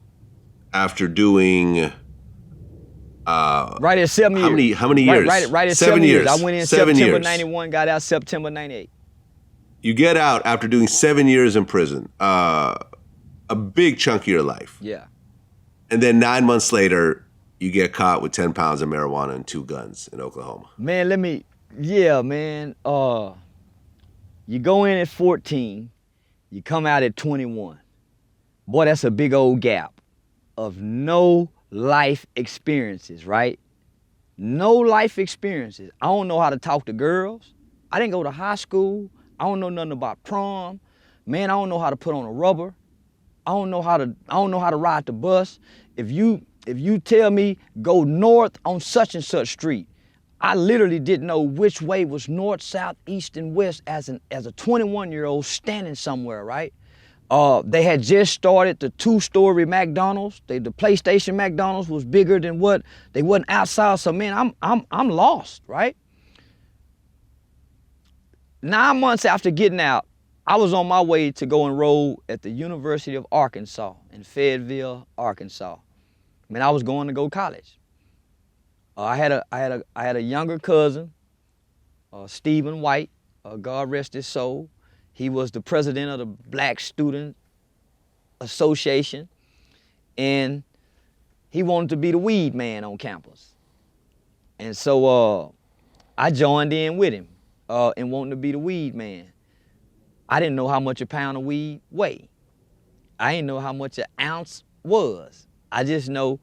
Speaker 1: after doing...
Speaker 2: right at 7 years.
Speaker 1: How many years?
Speaker 2: Right at 7 years. I went in September 91, got out September 98.
Speaker 1: You get out after doing 7 years in prison, a big chunk of your life.
Speaker 2: Yeah.
Speaker 1: And then 9 months later, you get caught with 10 pounds of marijuana and 2 guns in Oklahoma.
Speaker 2: Man, man. You go in at 14, you come out at 21. Boy, that's a big old gap of no life experiences, right? No life experiences. I don't know how to talk to girls. I didn't go to high school. I don't know nothing about prom. Man, I don't know how to put on a rubber. I don't know how to ride the bus. If you tell me go north on such and such street, I literally didn't know which way was north, south, east, and west as a 21-year-old standing somewhere, right? They had just started the 2-story McDonald's. The PlayStation McDonald's was bigger than what they wasn't outside. So man, I'm lost, right? 9 months after getting out, I was on my way to go enroll at the University of Arkansas in Fayetteville, Arkansas. Man, I was going to go college. I had a younger cousin, Stephen White, God rest his soul. He was the president of the Black Student Association, and he wanted to be the weed man on campus. And so I joined in with him and wanting to be the weed man. I didn't know how much a pound of weed weighed. I didn't know how much an ounce was. I just know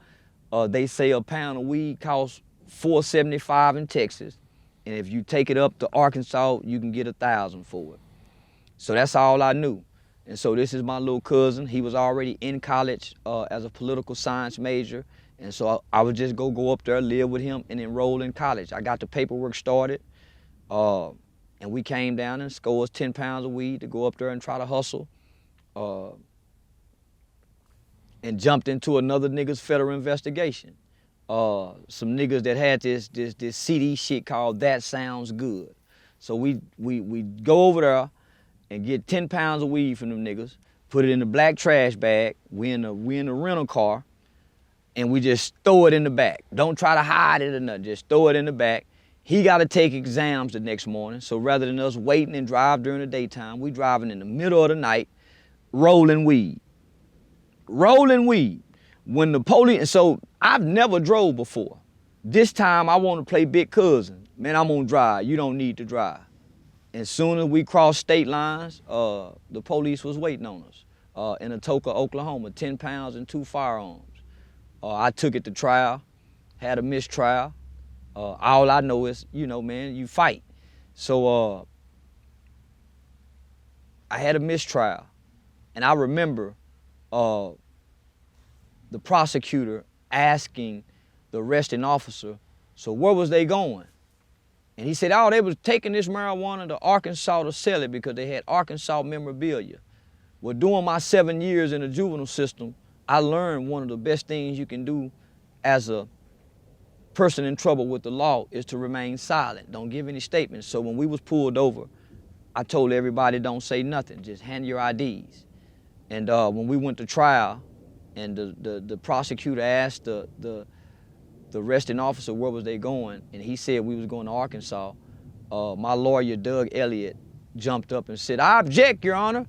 Speaker 2: they say a pound of weed costs $4.75 in Texas, and if you take it up to Arkansas, you can get $1,000 for it. So that's all I knew. And so this is my little cousin. He was already in college as a political science major. And so I would just go up there, live with him, and enroll in college. I got the paperwork started, and we came down and scored us 10 pounds of weed to go up there and try to hustle. And jumped into another nigga's federal investigation. Some niggas that had this CD shit called That Sounds Good. So we go over there and get 10 pounds of weed from them niggas, put it in the black trash bag. We in the rental car, and we just throw it in the back. Don't try to hide it or nothing, just throw it in the back. He got to take exams the next morning, so rather than us waiting and drive during the daytime, we driving in the middle of the night, rolling weed. When the police, and so I've never drove before. This time I want to play big cousin. Man, I'm gonna drive, you don't need to drive. As soon as we crossed state lines, the police was waiting on us in Atoka, Oklahoma, 10 pounds and 2 firearms. I took it to trial, had a mistrial. All I know is, man, you fight. So I had a mistrial, and I remember the prosecutor asking the arresting officer, so where was they going? And he said, they was taking this marijuana to Arkansas to sell it because they had Arkansas memorabilia. Well, during my 7 years in the juvenile system, I learned one of the best things you can do as a person in trouble with the law is to remain silent. Don't give any statements. So when we was pulled over, I told everybody don't say nothing, just hand your IDs. And when we went to trial and the prosecutor asked the arresting officer where was they going, and he said we was going to Arkansas, my lawyer, Doug Elliott, jumped up and said, I object, Your Honor,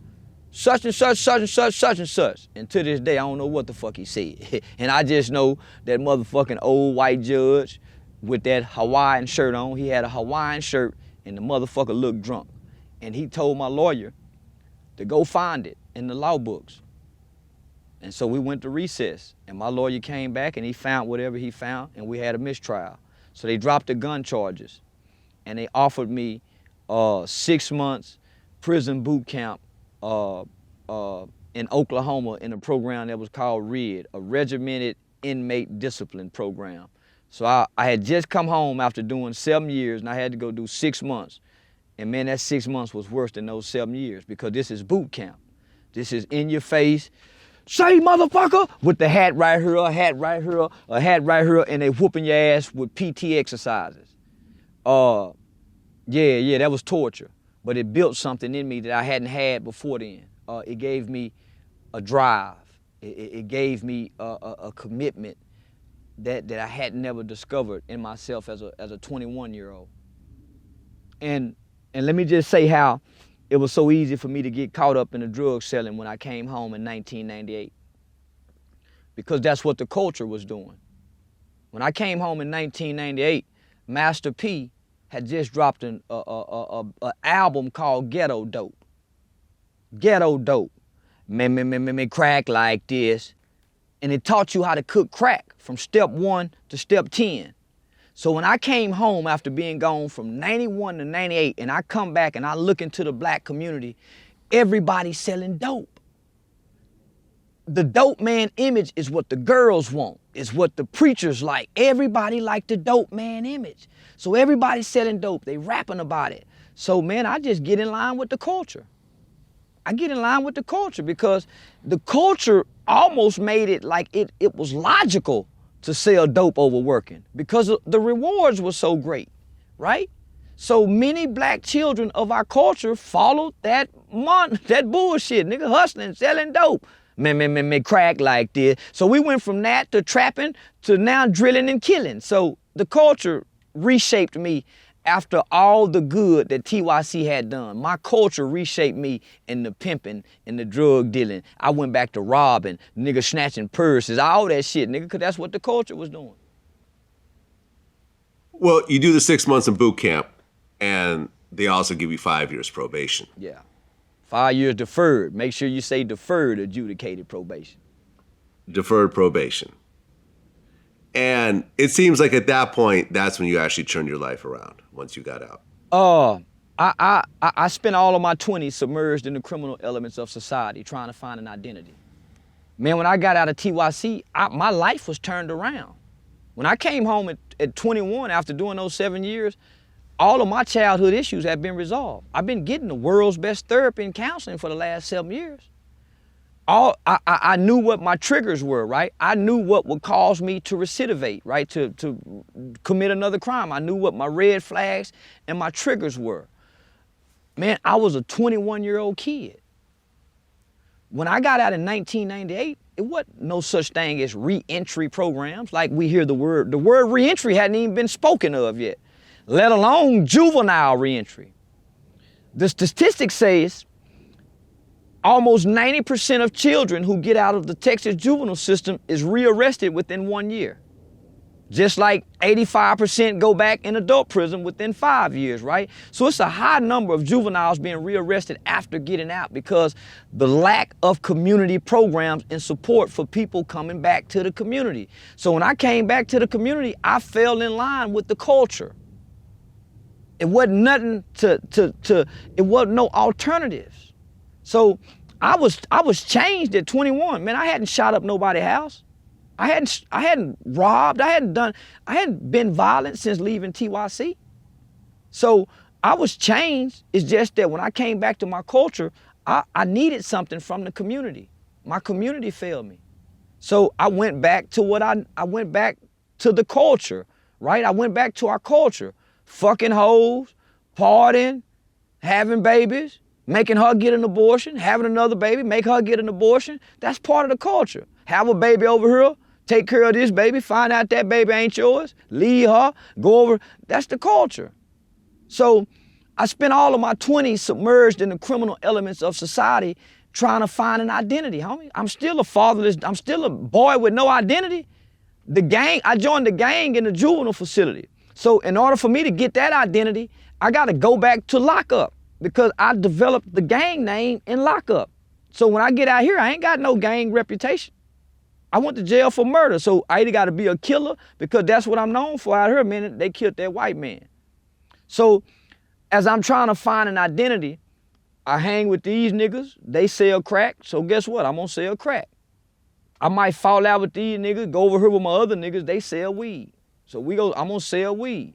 Speaker 2: such and such, such and such, such and such. And to this day, I don't know what the fuck he said. And I just know that motherfucking old white judge with that Hawaiian shirt on, he had a Hawaiian shirt, and the motherfucker looked drunk. And he told my lawyer to go find it in the law books. And so we went to recess, and my lawyer came back and he found whatever he found, and we had a mistrial. So they dropped the gun charges, and they offered me 6 months prison boot camp in Oklahoma in a program that was called RED, a Regimented Inmate Discipline Program. So I had just come home after doing 7 years, and I had to go do 6 months. And man, that 6 months was worse than those 7 years, because this is boot camp. This is in your face, say motherfucker, with the hat right here, a hat right here, a hat right here, and they whooping your ass with PT exercises. Yeah, that was torture. But it built something in me that I hadn't had before then. It gave me a drive. It gave me a commitment that I had never discovered in myself as a 21-year-old. And let me just say how it was so easy for me to get caught up in the drug selling when I came home in 1998. Because that's what the culture was doing. When I came home in 1998, Master P had just dropped an album called Ghetto Dope. Ghetto Dope. Me crack like this. And it taught you how to cook crack from step 1 to step 10. So when I came home after being gone from 91 to 98, and I come back and I look into the black community, everybody's selling dope. The dope man image is what the girls want, is what the preachers like. Everybody like the dope man image. So everybody's selling dope, they rapping about it. So man, I just get in line with the culture. I get in line with the culture because the culture almost made it like it was logical to sell dope over working because the rewards were so great, right? So many black children of our culture followed that bullshit, nigga, hustling, selling dope. Me crack like this. So we went from that to trapping to now drilling and killing. So the culture reshaped me after all the good that TYC had done. My culture reshaped me in the pimping and the drug dealing. I went back to robbing, nigga snatching purses, all that shit, nigga, because that's what the culture was doing.
Speaker 1: Well, you do the 6 months in boot camp, and they also give you 5 years probation.
Speaker 2: Yeah. 5 years deferred. Make sure you say deferred adjudicated probation.
Speaker 1: Deferred probation. And it seems like at that point, that's when you actually turned your life around, once you got out.
Speaker 2: I spent all of my 20s submerged in the criminal elements of society, trying to find an identity. Man, when I got out of TYC, my life was turned around. When I came home at 21 after doing those 7 years, all of my childhood issues have been resolved. I've been getting the world's best therapy and counseling for the last 7 years. I knew what my triggers were, right? I knew what would cause me to recidivate, right? To commit another crime. I knew what my red flags and my triggers were. Man, I was a 21-year-old kid. When I got out in 1998, it wasn't no such thing as re-entry programs. Like we hear the word re-entry hadn't even been spoken of yet, let alone juvenile re-entry. The statistics says almost 90% of children who get out of the Texas juvenile system is rearrested within 1 year. Just like 85% go back in adult prison within 5 years, right? So it's a high number of juveniles being rearrested after getting out because the lack of community programs and support for people coming back to the community. So when I came back to the community, I fell in line with the culture. It wasn't nothing it wasn't no alternatives. So I was changed at 21. Man, I hadn't shot up nobody's house. I hadn't robbed. I hadn't been violent since leaving TYC. So I was changed. It's just that when I came back to my culture, I needed something from the community. My community failed me. So I went back to I went back to the culture, right? I went back to our culture. Fucking hoes, partying, having babies, making her get an abortion, having another baby, make her get an abortion. That's part of the culture. Have a baby over here, take care of this baby, find out that baby ain't yours, leave her, go over. That's the culture. So I spent all of my 20s submerged in the criminal elements of society trying to find an identity, homie. I'm still a fatherless, I'm still a boy with no identity. I joined the gang in the juvenile facility. So in order for me to get that identity, I gotta go back to lockup because I developed the gang name in lockup. So when I get out here, I ain't got no gang reputation. I went to jail for murder, so I either gotta be a killer because that's what I'm known for out here, man. They killed that white man. So as I'm trying to find an identity, I hang with these niggas, they sell crack, so guess what? I'm gonna sell crack. I might fall out with these niggas, go over here with my other niggas, they sell weed. So I'm gonna sell weed.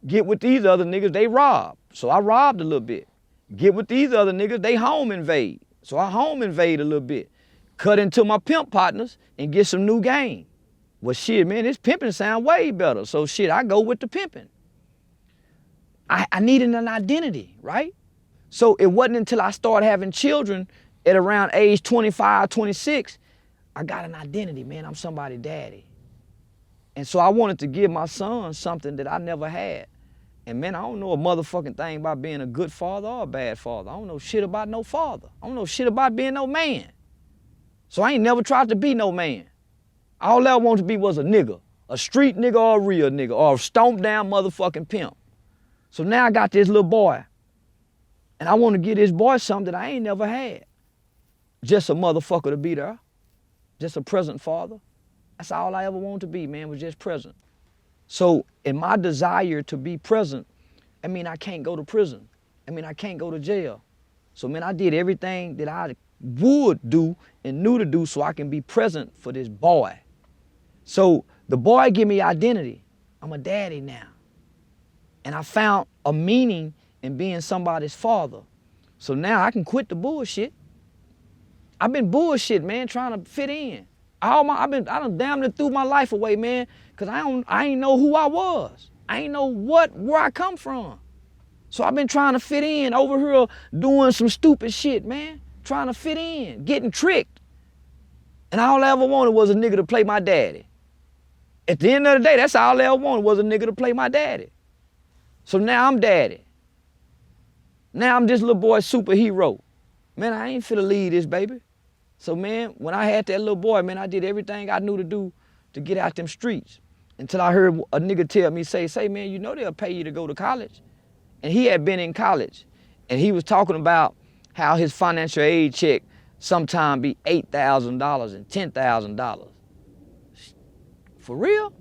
Speaker 2: Get with these other niggas, they rob. So I robbed a little bit. Get with these other niggas, they home invade. So I home invade a little bit. Cut into my pimp partners and get some new game. Well, shit, man, this pimping sound way better. So shit, I go with the pimping. I needed an identity, right? So it wasn't until I started having children at around age 25, 26, I got an identity, man. I'm somebody's daddy. And so I wanted to give my son something that I never had. And man, I don't know a motherfucking thing about being a good father or a bad father. I don't know shit about no father. I don't know shit about being no man. So I ain't never tried to be no man. All I wanted to be was a nigga, a street nigga or a real nigga, or a stomped down motherfucking pimp. So now I got this little boy, and I want to give this boy something that I ain't never had. Just a motherfucker to be there, just a present father. That's all I ever wanted to be, man, was just present. So in my desire to be present, I mean, I can't go to prison. I mean, I can't go to jail. So man, I did everything that I would do and knew to do so I can be present for this boy. So the boy give me identity. I'm a daddy now. And I found a meaning in being somebody's father. So now I can quit the bullshit. I've been bullshit, man, trying to fit in. I done damn near threw my life away, man, because I ain't know who I was. I ain't know where I come from. So I've been trying to fit in over here doing some stupid shit, man. Trying to fit in, getting tricked. And all I ever wanted was a nigga to play my daddy. At the end of the day, that's all I ever wanted was a nigga to play my daddy. So now I'm daddy. Now I'm this little boy superhero. Man, I ain't finna leave this baby. So man, when I had that little boy, man, I did everything I knew to do to get out them streets. Until I heard a nigga tell me, say, man, you know they'll pay you to go to college. And he had been in college. And he was talking about how his financial aid check sometime be $8,000 and $10,000. For real?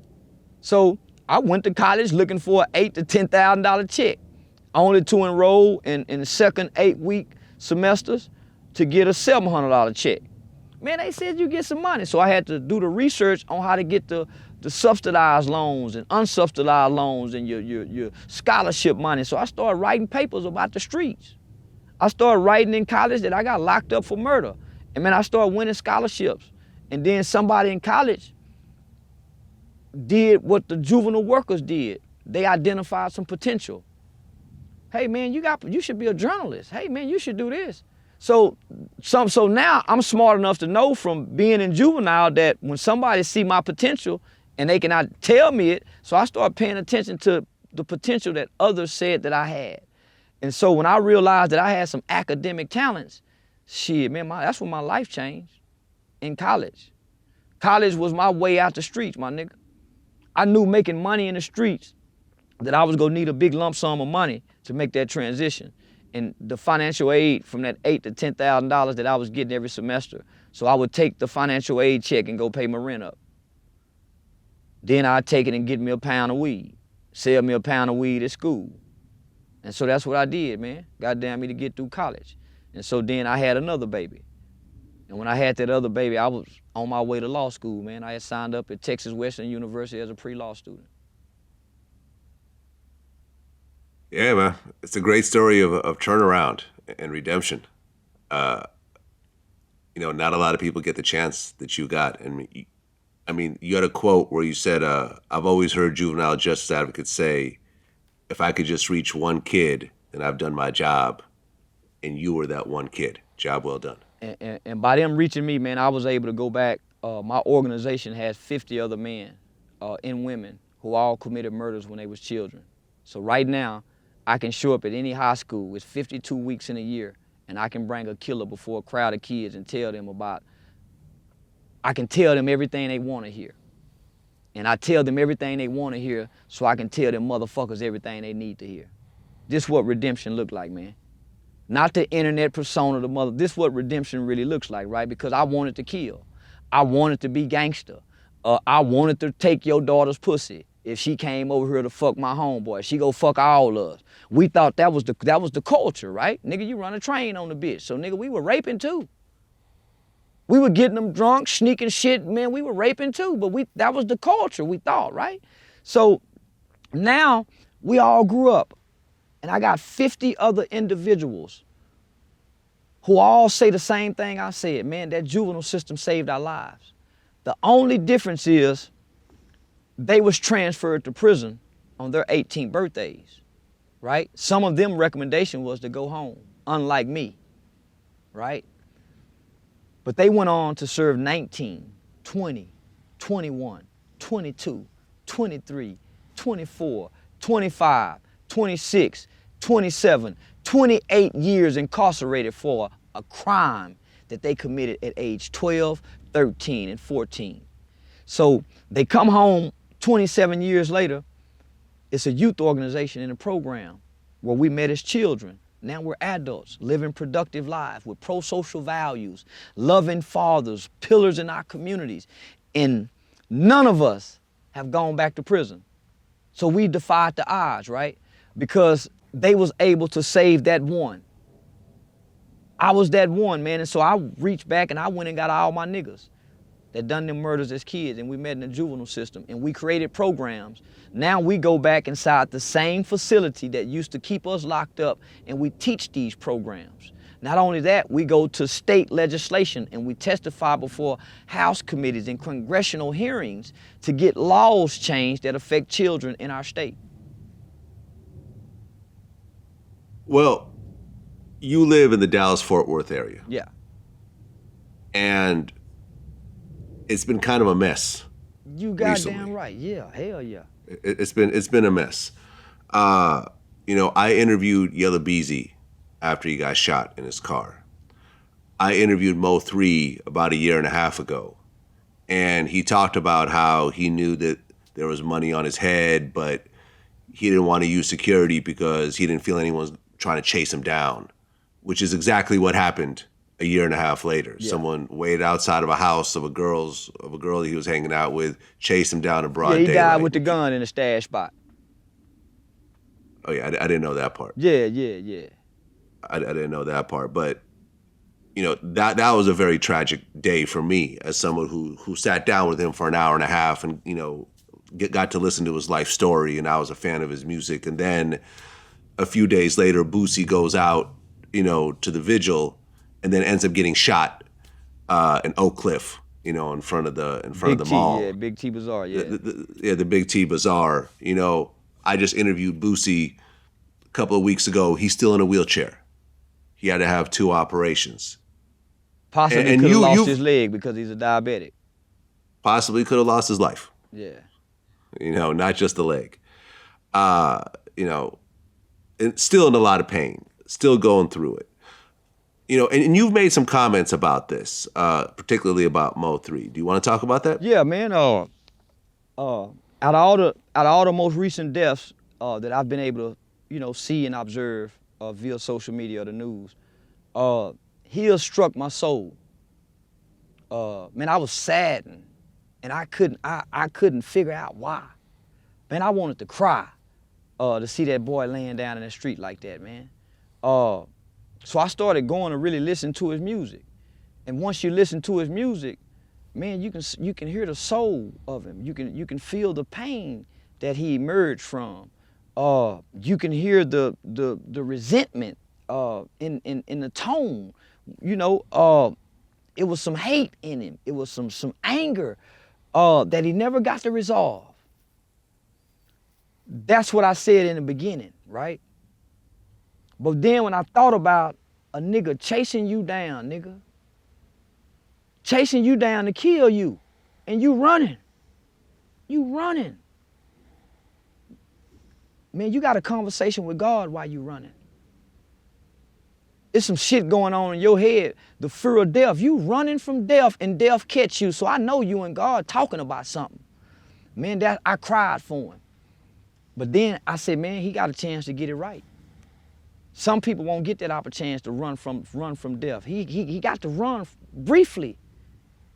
Speaker 2: So I went to college looking for an $8,000 to $10,000 check, only to enroll in the second 8-week semesters to get a $700 check. Man, they said you get some money. So I had to do the research on how to get the subsidized loans and unsubsidized loans and your scholarship money. So I started writing papers about the streets. I started writing in college that I got locked up for murder. And man, I started winning scholarships. And then somebody in college did what the juvenile workers did. They identified some potential. Hey man, you should be a journalist. Hey man, you should do this. So now I'm smart enough to know from being in juvenile that when somebody see my potential and they cannot tell me it, so I started paying attention to the potential that others said that I had. And so when I realized that I had some academic talents, shit, man, that's when my life changed in college. College was my way out the streets, my nigga. I knew making money in the streets that I was gonna need a big lump sum of money to make that transition. And the financial aid from that $8,000 to $10,000 that I was getting every semester. So I would take the financial aid check and go pay my rent up. Then I'd take it and get me a pound of weed, sell me a pound of weed at school. And so that's what I did, man. Goddamn me to get through college. And so then I had another baby. And when I had that other baby, I was on my way to law school, man. I had signed up at Texas Western University as a pre-law student.
Speaker 1: Yeah, man. It's a great story of turnaround and redemption. Not a lot of people get the chance that you got. And you had a quote where you said, I've always heard juvenile justice advocates say, if I could just reach one kid, then I've done my job. And you were that one kid. Job well done.
Speaker 2: And by them reaching me, man, I was able to go back. My organization has 50 other men and women who all committed murders when they was children. So right now, I can show up at any high school. It's 52 weeks in a year, and I can bring a killer before a crowd of kids and I can tell them everything they want to hear. And I tell them everything they want to hear so I can tell them motherfuckers everything they need to hear. This is what redemption look like, man. Not the internet persona, this is what redemption really looks like, right? Because I wanted to kill. I wanted to be gangster. I wanted to take your daughter's pussy. If she came over here to fuck my homeboy, she go fuck all of us. We thought that was the culture, right? Nigga, you run a train on the bitch. So nigga, we were raping too. We were getting them drunk, sneaking shit, man, we were raping too, but that was the culture, we thought, right? So now we all grew up, and I got 50 other individuals who all say the same thing I said. Man, that juvenile system saved our lives. The only difference is they was transferred to prison on their 18th birthdays, right? Some of them recommendation was to go home, unlike me, right? But they went on to serve 19, 20, 21, 22, 23, 24, 25, 26, 27, 28 years incarcerated for a crime that they committed at age 12, 13, and 14. So they come home 27 years later. It's a youth organization in a program where we met as children. Now we're adults living productive lives with pro-social values, loving fathers, pillars in our communities. And none of us have gone back to prison. So we defied the odds, right? Because they was able to save that one. I was that one, man. And so I reached back and I went and got all my niggas that done them murders as kids, and we met in the juvenile system, and we created programs. Now we go back inside the same facility that used to keep us locked up, and we teach these programs. Not only that, we go to state legislation and we testify before House committees and congressional hearings to get laws changed that affect children in our state.
Speaker 1: Well, you live in the Dallas-Fort Worth area.
Speaker 2: Yeah.
Speaker 1: And it's been kind of a mess.
Speaker 2: You goddamn
Speaker 1: recently.
Speaker 2: right. Yeah, hell yeah.
Speaker 1: It's been a mess. You know, I interviewed Yella Beezy after he got shot in his car. I interviewed Mo3 about a year and a half ago, and he talked about how he knew that there was money on his head, but he didn't want to use security because he didn't feel anyone was trying to chase him down, which is exactly what happened a year and a half later. Yeah. Someone waited outside of a house of a girl that he was hanging out with, chased him down in broad daylight.
Speaker 2: Yeah, he died with the gun in the stash spot.
Speaker 1: Oh yeah, I didn't know that part.
Speaker 2: Yeah.
Speaker 1: I didn't know that part, but you know, that was a very tragic day for me as someone who sat down with him for an hour and a half and, you know, got to listen to his life story, and I was a fan of his music. And then a few days later, Boosie goes out, you know, to the vigil, and then ends up getting shot in Oak Cliff, you know, in front of the mall.
Speaker 2: Yeah, Big T Bazaar, yeah.
Speaker 1: The Big T Bazaar. You know, I just interviewed Boosie a couple of weeks ago. He's still in a wheelchair. He had to have 2 operations.
Speaker 2: Possibly could have lost his leg because he's a diabetic.
Speaker 1: Possibly could have lost his life.
Speaker 2: Yeah.
Speaker 1: You know, not just the leg. You know, and still in a lot of pain, still going through it. You know, and you've made some comments about this, particularly about Mo3. Do you want to talk about that?
Speaker 2: Yeah, man. Out of all the most recent deaths that I've been able to, you know, see and observe via social media or the news, he has struck my soul. Man, I was saddened, and I couldn't figure out why. Man, I wanted to cry to see that boy laying down in the street like that, man. So I started going to really listen to his music. And once you listen to his music, man, you can hear the soul of him. You can feel the pain that he emerged from. You can hear the resentment in the tone. You know, it was some hate in him. It was some anger that he never got to resolve. That's what I said in the beginning, right? But then when I thought about a nigga chasing you down, chasing you down to kill you, and you running. Man, you got a conversation with God while you running. There's some shit going on in your head, the fear of death. You running from death and death catch you, so I know you and God talking about something. Man, I cried for him. But then I said, man, he got a chance to get it right. Some people won't get that opportunity to run from death. He got to run briefly,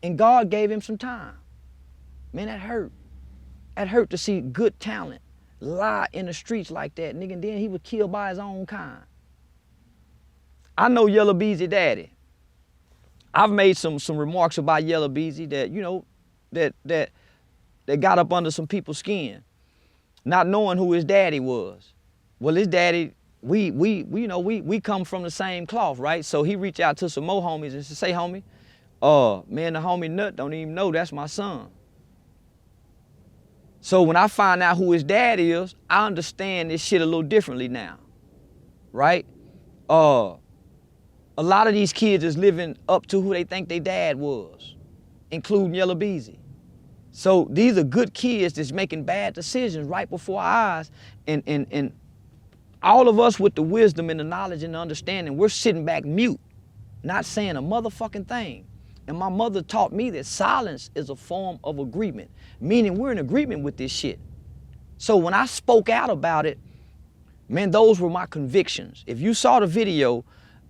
Speaker 2: and God gave him some time. Man, that hurt. That hurt to see good talent lie in the streets like that, nigga, and then he was killed by his own kind. I know Yella Beezy daddy. I've made some remarks about Yella Beezy that, you know, that got up under some people's skin. not knowing who his daddy was. Well, his daddy, we come from the same cloth, right? So he reached out to some more homies and said, say, homie, man, the homie Nut don't even know that's my son. So when I find out who his dad is, I understand this shit a little differently now, right? A lot of these kids is living up to who they think their dad was, including Yellow Beezy. So these are good kids that's making bad decisions right before our eyes. And all of us with the wisdom and the knowledge and the understanding, we're sitting back mute, not saying a motherfucking thing. And my mother taught me that silence is a form of agreement, meaning we're in agreement with this shit. So when I spoke out about it, man, those were my convictions. If you saw the video,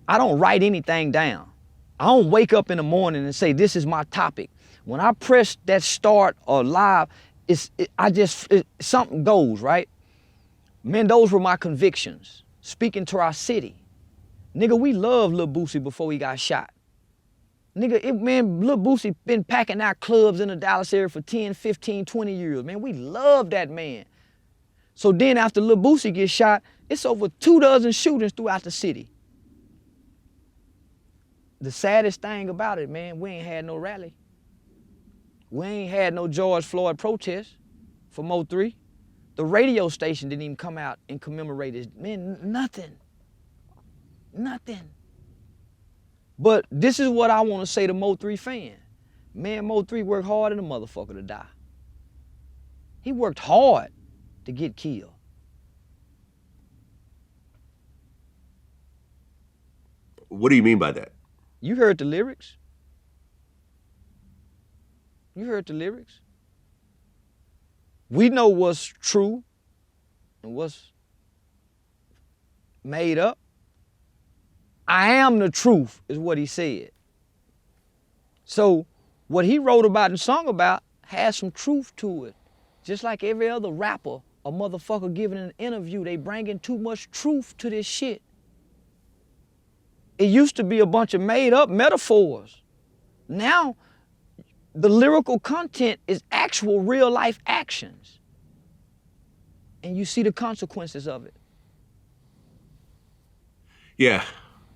Speaker 2: I don't write anything down. I don't wake up in the morning and say, this is my topic. When I press that start or live, something goes, right? Man, those were my convictions. Speaking to our city. Nigga, we loved Lil Boosie before he got shot. Nigga, Lil Boosie been packing out clubs in the Dallas area for 10, 15, 20 years. Man, we love that man. So then after Lil Boosie gets shot, it's over 24 shootings throughout the city. The saddest thing about it, man, we ain't had no rally. We ain't had no George Floyd protest for Mo3. The radio station didn't even come out and commemorate it. Man, nothing. Nothing. But this is what I want to say to Mo3 fan. Man, Mo3 worked hard in a motherfucker to die. He worked hard to get killed.
Speaker 1: What do you mean by that?
Speaker 2: You heard the lyrics. You heard the lyrics. We know what's true and what's made up. I am the truth is what he said. So what he wrote about and sung about has some truth to it. Just like every other rapper, a motherfucker giving an interview, they bringing too much truth to this shit. It used to be a bunch of made up metaphors. Now, the lyrical content is actual real life actions. And you see the consequences of it.
Speaker 1: Yeah,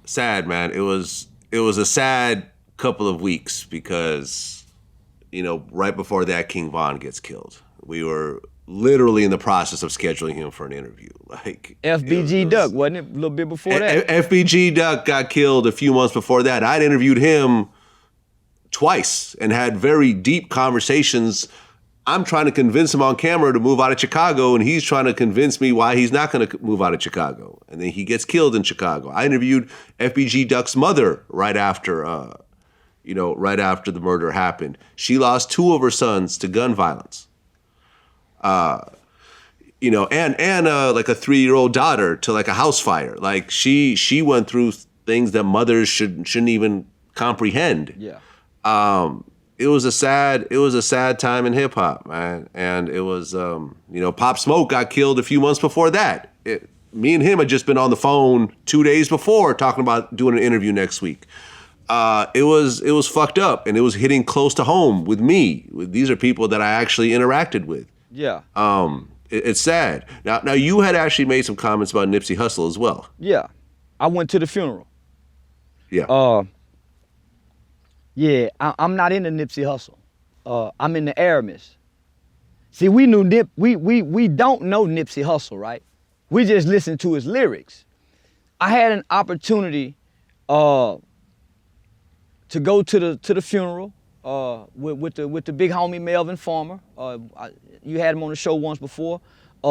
Speaker 1: sad, man. It was a sad couple of weeks because, right before that, King Von gets killed. We were literally in the process of scheduling him for an interview. Like
Speaker 2: FBG Durk, wasn't it? A little bit before that.
Speaker 1: FBG Durk got killed a few months before that. I'd interviewed him twice and had very deep conversations. I'm trying to convince him on camera to move out of Chicago, and he's trying to convince me why he's not going to move out of Chicago. And then he gets killed in Chicago. I interviewed FBG Durk's mother right after the murder happened. She lost 2 of her sons to gun violence. And like a 3-year-old daughter to like a house fire. Like she went through things that mothers shouldn't even comprehend.
Speaker 2: Yeah.
Speaker 1: It was a sad time in hip hop, man. And it was, Pop Smoke got killed a few months before that. Me and him had just been on the phone 2 days before talking about doing an interview next week. It was fucked up, and it was hitting close to home with me. These are people that I actually interacted with.
Speaker 2: Yeah.
Speaker 1: It's sad. Now you had actually made some comments about Nipsey Hussle as well.
Speaker 2: Yeah. I went to the funeral.
Speaker 1: Yeah.
Speaker 2: I'm not into Nipsey Hussle. I'm in the Aramis. See, we don't know Nipsey Hussle, right? We just listened to his lyrics. I had an opportunity to go to the funeral with the big homie Melvin Farmer. You had him on the show once before.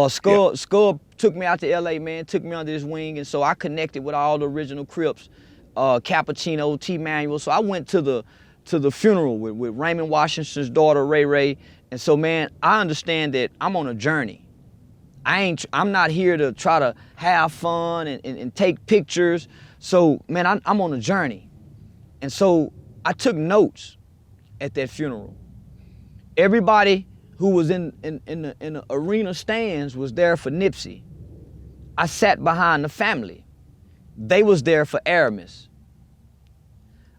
Speaker 2: Skull took me out to LA, man, took me under his wing, and so I connected with all the original Crips, Cappuccino, T. Manuel. So I went to the funeral with Raymond Washington's daughter, Ray Ray. And so, man, I understand that I'm on a journey. I'm not here to try to have fun and take pictures. So, man, I'm on a journey. And so I took notes at that funeral. Everybody who was in the arena stands was there for Nipsey. I sat behind the family. They was there for Aramis.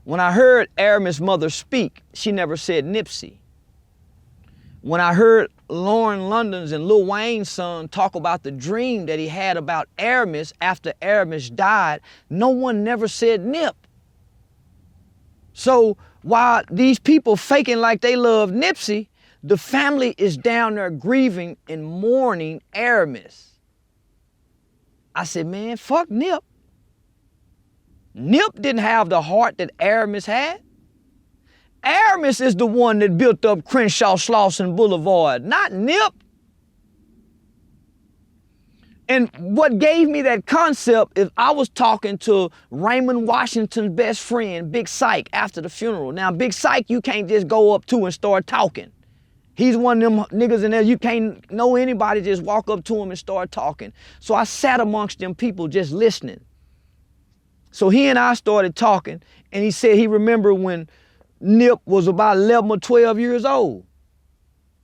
Speaker 2: When I heard Aramis' mother speak, she never said Nipsey. When I heard Lauren London's and Lil Wayne's son talk about the dream that he had about Aramis after Aramis died, no one never said Nip. So while these people faking like they love Nipsey, the family is down there grieving and mourning Aramis. I said, man, fuck Nip. Nip didn't have the heart that Aramis had. Aramis is the one that built up Crenshaw Slauson Boulevard, not Nip. And what gave me that concept is I was talking to Raymond Washington's best friend, Big Psych, after the funeral. Now, Big Psych, you can't just go up to and start talking. He's one of them niggas in there, you can't know anybody, just walk up to him and start talking. So I sat amongst them people just listening. So he and I started talking, and he said he remembered when Nip was about 11 or 12 years old.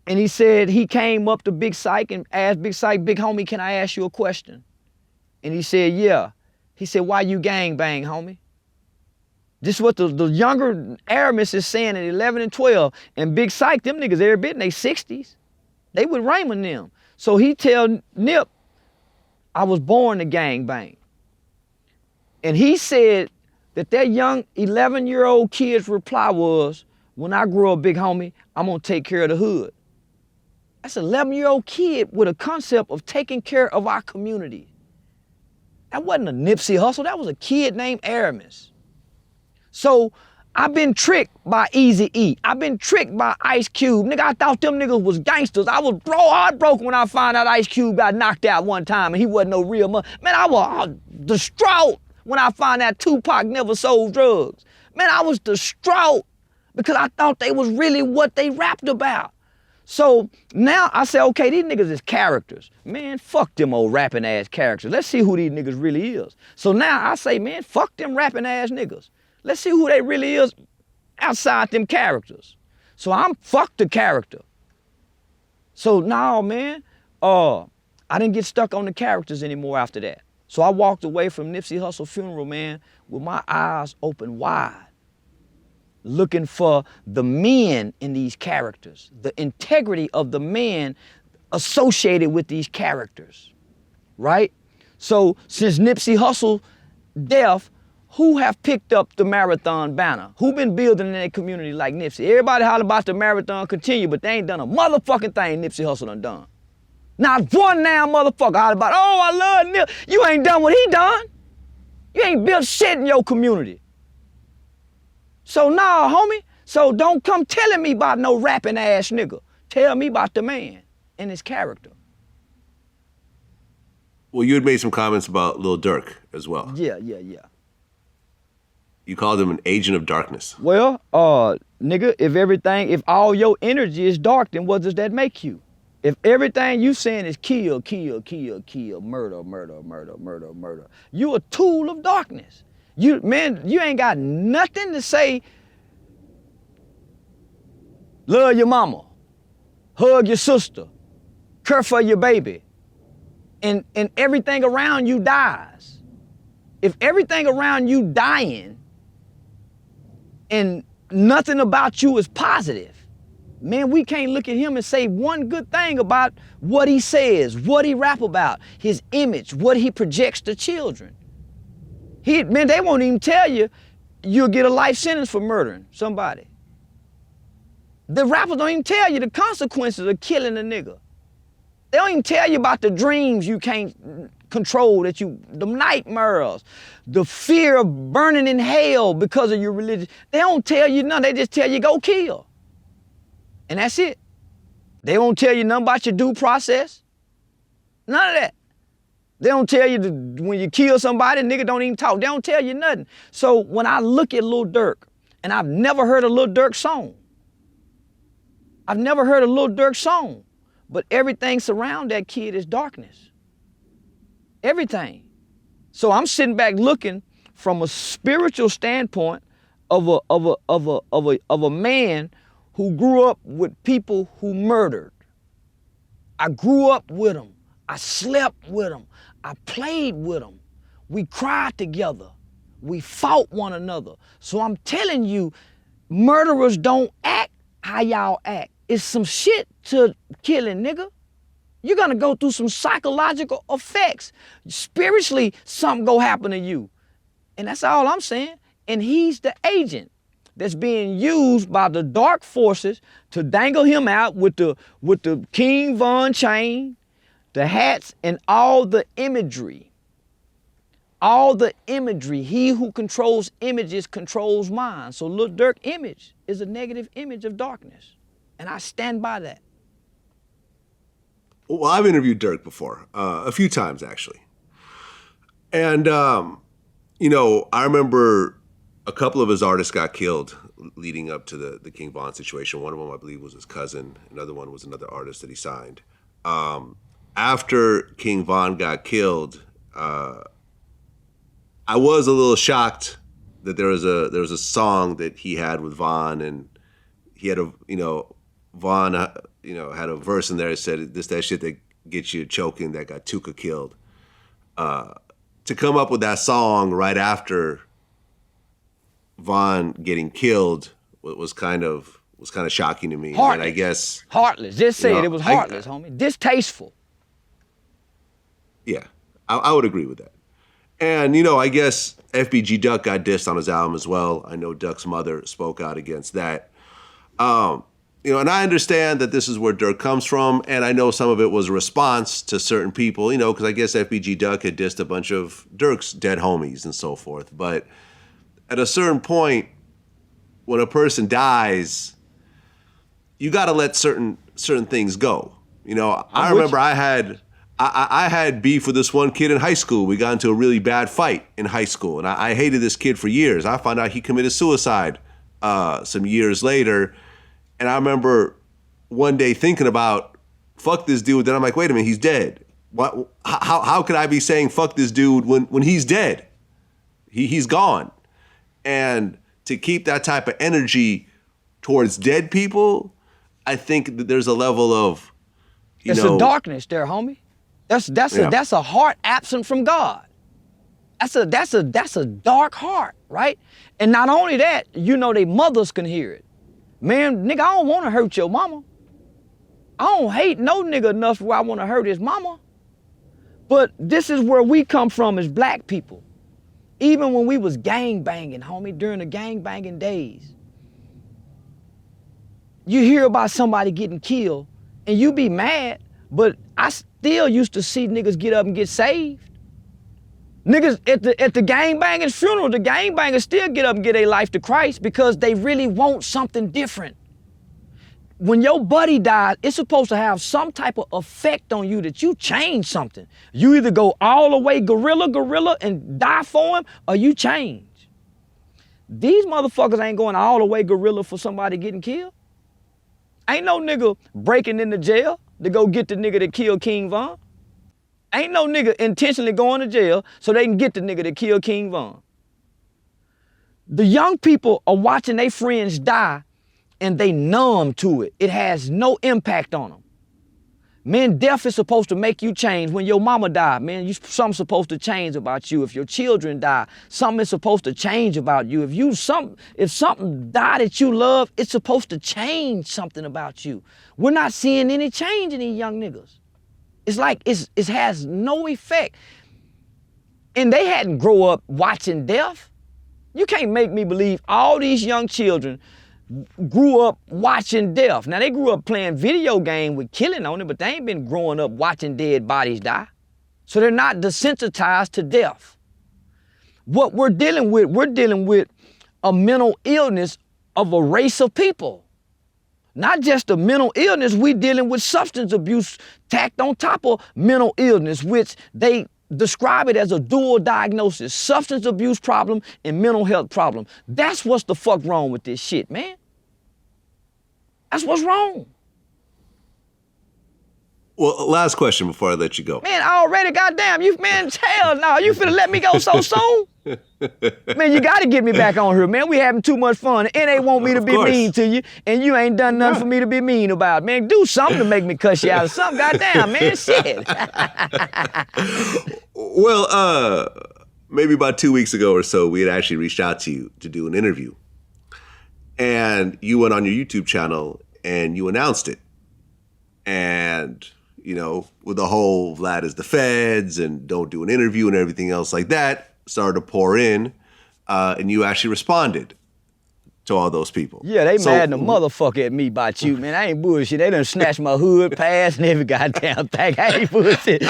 Speaker 2: And he said he came up to Big Psych and asked Big Psych, big homie, can I ask you a question? And he said, yeah. He said, why you gang bang, homie? This is what the younger Aramis is saying at 11 and 12. And Big Psych, them niggas every bit in their 60s. They with Raymond them. So he tell Nip, I was born to gang bang. And he said that young 11-year-old kid's reply was, when I grow up, big homie, I'm gonna take care of the hood. That's an 11-year-old kid with a concept of taking care of our community. That wasn't a Nipsey Hussle, that was a kid named Aramis. So I've been tricked by Eazy-E. I've been tricked by Ice Cube. Nigga, I thought them niggas was gangsters. I was heartbroken when I found out Ice Cube got knocked out one time and he wasn't no real man. Man, I was distraught when I found out Tupac never sold drugs. Man, I was distraught because I thought they was really what they rapped about. So now I say, okay, these niggas is characters. Man, fuck them old rapping ass characters. Let's see who these niggas really is. So now I say, man, fuck them rapping ass niggas. Let's see who they really is outside them characters. So I'm fuck the character. So now, man, I didn't get stuck on the characters anymore after that. So I walked away from Nipsey Hussle funeral, man, with my eyes open wide, looking for the men in these characters, the integrity of the men associated with these characters, right? So since Nipsey Hussle death, who have picked up the marathon banner? Who been building in their community like Nipsey? Everybody holler about the marathon continue, but they ain't done a motherfucking thing Nipsey Hussle done. Not one now motherfucker holler about, oh, I love Nip. You ain't done what he done. You ain't built shit in your community. So nah, homie, so don't come telling me about no rapping ass nigga. Tell me about the man and his character.
Speaker 1: Well, you had made some comments about Lil Durk as well.
Speaker 2: Yeah.
Speaker 1: You called him an agent of darkness.
Speaker 2: Well, nigga, if all your energy is dark, then what does that make you? If everything you saying is kill, murder, you a tool of darkness. You ain't got nothing to say, love your mama, hug your sister, care for your baby, and everything around you dies. If everything around you dying and nothing about you is positive, man, we can't look at him and say one good thing about what he says, what he rap about, his image, what he projects to children. Man, they won't even tell you you'll get a life sentence for murdering somebody. The rappers don't even tell you the consequences of killing a nigga. They don't even tell you about the dreams you can't control, the nightmares, the fear of burning in hell because of your religion. They don't tell you nothing, they just tell you go kill. And that's it. They won't tell you nothing about your due process. None of that. They don't tell you when you kill somebody, nigga don't even talk. They don't tell you nothing. So when I look at Lil Durk, and I've never heard a Lil Durk song. I've never heard a Lil Durk song, but everything surround that kid is darkness. Everything. So I'm sitting back looking from a spiritual standpoint of a man who grew up with people who murdered. I grew up with them. I slept with them. I played with them. We cried together. We fought one another. So I'm telling you, murderers don't act how y'all act. is some shit to killing, nigga. You're gonna go through some psychological effects. Spiritually, something gonna happen to you. And that's all I'm saying. And he's the agent that's being used by the dark forces to dangle him out with the King Von chain, the hats, and all the imagery. All the imagery. He who controls images controls minds. So Lil Durk image is a negative image of darkness. And I stand by that.
Speaker 1: Well, I've interviewed Durk before, a few times actually. And, you know, I remember a couple of his artists got killed leading up to the King Von situation. One of them, I believe, was his cousin. Another one was another artist that he signed. After King Von got killed, I was a little shocked that there was a song that he had with Von, and he had Von had a verse in there that said, "This that shit that gets you choking that got Tuka killed." To come up with that song right after Von getting killed was kind of shocking to me.
Speaker 2: Heartless.
Speaker 1: And I guess
Speaker 2: heartless. Just say it. It was heartless, homie. Distasteful.
Speaker 1: Yeah, I would agree with that. And, you know, I guess FBG Duck got dissed on his album as well. I know Duck's mother spoke out against that. You know, and I understand that this is where Durk comes from, and I know some of it was a response to certain people, you know, because I guess FBG Duck had dissed a bunch of Durk's dead homies and so forth. But at a certain point, when a person dies, you got to let certain things go. You know, I remember I had beef with this one kid in high school. We got into a really bad fight in high school, and I hated this kid for years. I found out he committed suicide some years later, and I remember one day thinking about, fuck this dude. Then I'm like, wait a minute, he's dead. What? How could I be saying fuck this dude when he's dead? He's gone. And to keep that type of energy towards dead people, I think that there's a level of,
Speaker 2: it's a darkness there, homie. That's a heart absent from God. That's a dark heart, right? And not only that, you know, they mothers can hear it. Man, nigga, I don't want to hurt your mama. I don't hate no nigga enough where I want to hurt his mama. But this is where we come from as black people. Even when we was gang banging, homie, during the gang banging days. You hear about somebody getting killed and you be mad, but I still used to see niggas get up and get saved. Niggas at the gangbangers' funeral, the gangbangers still get up and give their life to Christ because they really want something different. When your buddy dies, it's supposed to have some type of effect on you that you change something. You either go all the way gorilla and die for him, or you change. These motherfuckers ain't going all the way gorilla for somebody getting killed. Ain't no nigga breaking into jail to go get the nigga that killed King Von. Ain't no nigga intentionally going to jail so they can get the nigga that killed King Von. The young people are watching their friends die and they numb to it. It has no impact on them. Man, death is supposed to make you change. When your mama died, man, something's supposed to change about you. If your children die, something is supposed to change about you. If something died that you love, it's supposed to change something about you. We're not seeing any change in these young niggas. It's like it has no effect. And they hadn't grown up watching death. You can't make me believe all these young children grew up watching death. Now, they grew up playing video game with killing on it, but they ain't been growing up watching dead bodies die. So they're not desensitized to death. What we're dealing with a mental illness of a race of people. Not just a mental illness, we're dealing with substance abuse tacked on top of mental illness, which they describe it as a dual diagnosis, substance abuse problem and mental health problem. That's what's the fuck wrong with this shit, man. That's what's wrong.
Speaker 1: Well, last question before I let you go.
Speaker 2: Man, already, goddamn, hell no, you finna let me go so soon? Man, you gotta get me back on here, man. We having too much fun. And they want me to be mean to you, and you ain't done nothing for me to be mean about. Man, do something to make me cuss you out or something, goddamn, man, shit.
Speaker 1: Well, maybe about 2 weeks ago or so, we had actually reached out to you to do an interview. And you went on your YouTube channel and you announced it. And, you know, with the whole Vlad is the feds and don't do an interview and everything else like that started to pour in, and you actually responded to all those people.
Speaker 2: Yeah, they mad the motherfucker at me about you, man. I ain't bullshit. They done snatched my hood, pass, and every goddamn thing. I ain't bullshit.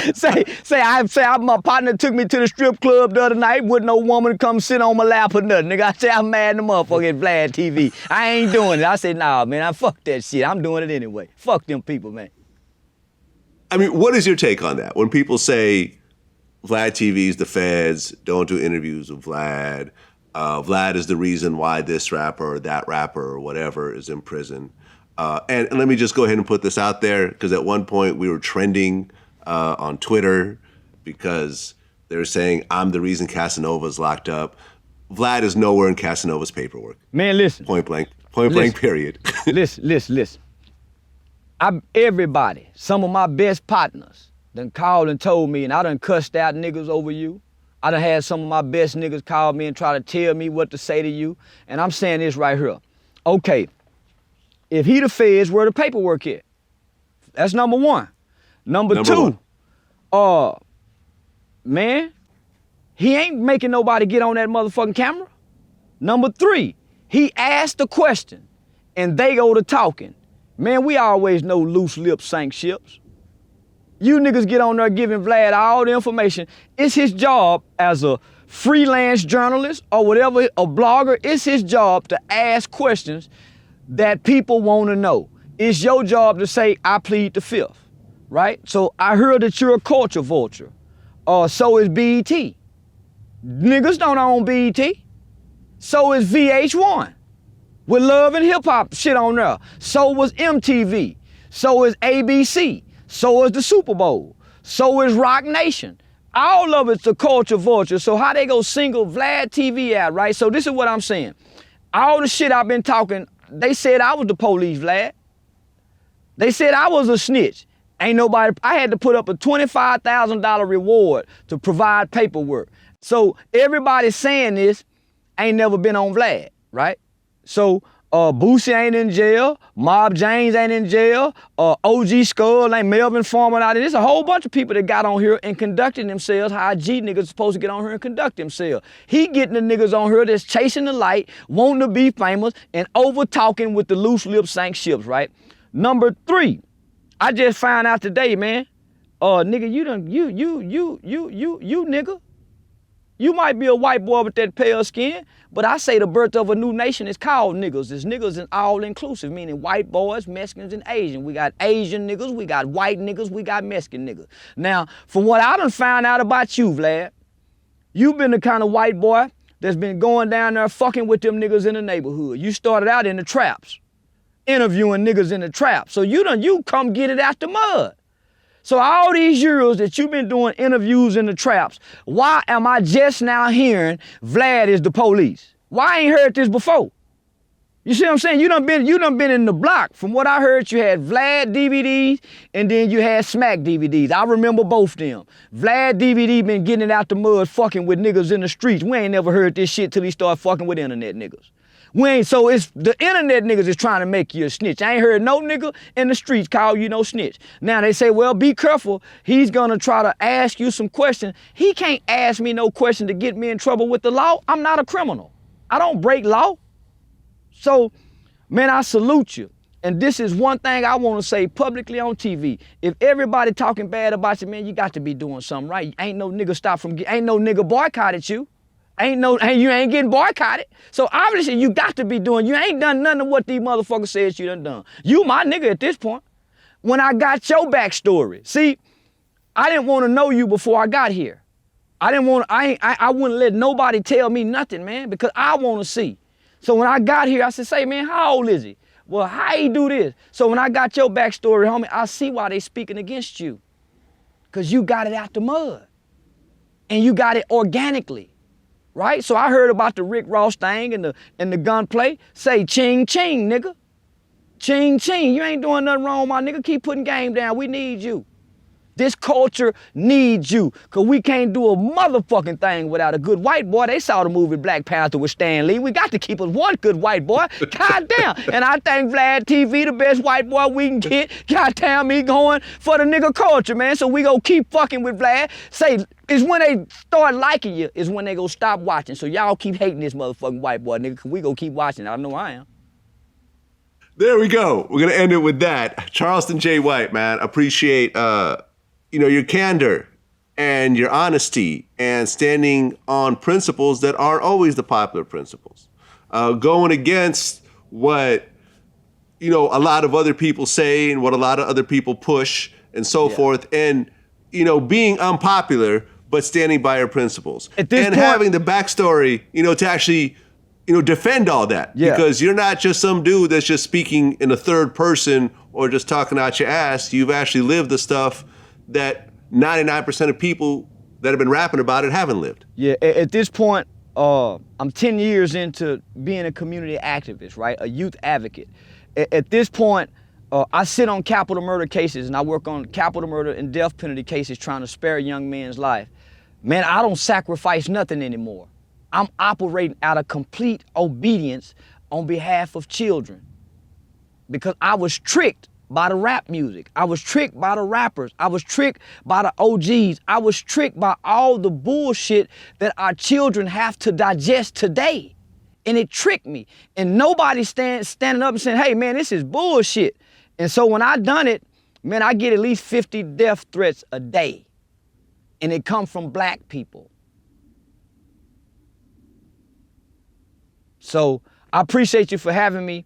Speaker 2: My partner took me to the strip club the other night with no woman to come sit on my lap or nothing. Nigga, I say I'm mad the motherfucker at VladTV. I ain't doing it. I said, nah, man, I fuck that shit. I'm doing it anyway. Fuck them people, man.
Speaker 1: I mean, what is your take on that? When people say VladTV's the feds, don't do interviews with Vlad, Vlad is the reason why this rapper or that rapper or whatever is in prison. And let me just go ahead and put this out there, because at one point we were trending on Twitter because they were saying I'm the reason Casanova's locked up. Vlad is nowhere in Casanova's paperwork.
Speaker 2: Man, listen.
Speaker 1: Point blank, period.
Speaker 2: Listen. Everybody, some of my best partners done called and told me, and I done cussed out niggas over you. I done had some of my best niggas call me and try to tell me what to say to you. And I'm saying this right here. Okay, if he the feds, where the paperwork at? That's number one. Number two, man, he ain't making nobody get on that motherfucking camera. Number three, he asked the question and they go to talking. Man, we always know loose lips sink ships. You niggas get on there giving Vlad all the information. It's his job as a freelance journalist or whatever, a blogger, it's his job to ask questions that people want to know. It's your job to say, I plead the fifth, right? So I heard that you're a culture vulture. So is BET. Niggas don't own BET. So is VH1 with love and hip hop shit on there. So was MTV. So is ABC. So is the Super Bowl. So is Rock Nation. All of it's the culture vulture. So how they go single VladTV out, right? So this is what I'm saying. All the shit I've been talking, they said I was the police, Vlad. They said I was a snitch. Ain't nobody, I had to put up a $25,000 reward to provide paperwork. So everybody saying this ain't never been on Vlad, right? So Boosie ain't in jail, Mob James ain't in jail, OG Skull ain't Melvin Foreman out there. There's a whole bunch of people that got on here and conducting themselves how a G niggas supposed to get on here and conduct themselves. He getting the niggas on here that's chasing the light, wanting to be famous, and over talking with the loose lips sank ships, right? Number three, I just found out today, man. Nigga, you nigga. You might be a white boy with that pale skin, but I say the birth of a new nation is called niggas. It's niggas and all inclusive, meaning white boys, Mexicans, and Asian. We got Asian niggas, we got white niggas, we got Mexican niggas. Now, from what I done found out about you, Vlad, you've been the kind of white boy that's been going down there fucking with them niggas in the neighborhood. You started out in the traps, interviewing niggas in the traps. So you come get it out the mud. So all these years that you've been doing interviews in the traps, why am I just now hearing Vlad is the police? Why I ain't heard this before? You see what I'm saying? You done been in the block. From what I heard, you had Vlad DVDs and then you had Smack DVDs. I remember both of them. Vlad DVD been getting it out the mud fucking with niggas in the streets. We ain't never heard this shit till he started fucking with internet niggas. So it's the internet niggas is trying to make you a snitch. I ain't heard no nigga in the streets call you no snitch. Now they say, well, be careful. He's gonna try to ask you some questions. He can't ask me no question to get me in trouble with the law. I'm not a criminal. I don't break law. So, man, I salute you. And this is one thing I want to say publicly on TV. If everybody talking bad about you, man, you got to be doing something right. Ain't no nigga boycotted you. You ain't getting boycotted. So obviously you got to be doing, you ain't done none of what these motherfuckers said you done. You my nigga at this point. When I got your backstory, see, I didn't want to know you before I got here. I wouldn't let nobody tell me nothing, man, because I want to see. So when I got here, I said, say, man, how old is he? Well, how he do this? So when I got your backstory, homie, I see why they speaking against you. Because you got it out the mud. And you got it organically. Right? So I heard about the Rick Ross thing and the gunplay. Say ching ching, nigga. Ching ching. You ain't doing nothing wrong, my nigga. Keep putting game down. We need you. This culture needs you, because we can't do a motherfucking thing without a good white boy. They saw the movie Black Panther with Stan Lee. We got to keep us one good white boy. Goddamn. And I think VladTV, the best white boy we can get. Goddamn, me going for the nigga culture, man. So we gonna keep fucking with Vlad. Say, it's when they start liking you, is when they go stop watching. So y'all keep hating this motherfucking white boy, nigga, because we gonna keep watching. I know I am.
Speaker 1: There we go. We're gonna end it with that. Charleston J. White, man. Appreciate your candor and your honesty and standing on principles that aren't always the popular principles. Going against what a lot of other people say and what a lot of other people push and so forth, and being unpopular but standing by your principles and having the backstory, to actually defend all that, because you're not just some dude that's just speaking in a third person or just talking out your ass. You've actually lived the stuff that 99% of people that have been rapping about it haven't lived. Yeah,
Speaker 2: at this point, I'm 10 years into being a community activist, right? A youth advocate. At this point, I sit on capital murder cases, and I work on capital murder and death penalty cases trying to spare a young man's life. Man, I don't sacrifice nothing anymore. I'm operating out of complete obedience on behalf of children, because I was tricked by the rap music. I was tricked by the rappers. I was tricked by the OGs. I was tricked by all the bullshit that our children have to digest today. And it tricked me. And nobody standing up and saying, hey, man, this is bullshit. And so when I done it, man, I get at least 50 death threats a day. And it come from black people. So I appreciate you for having me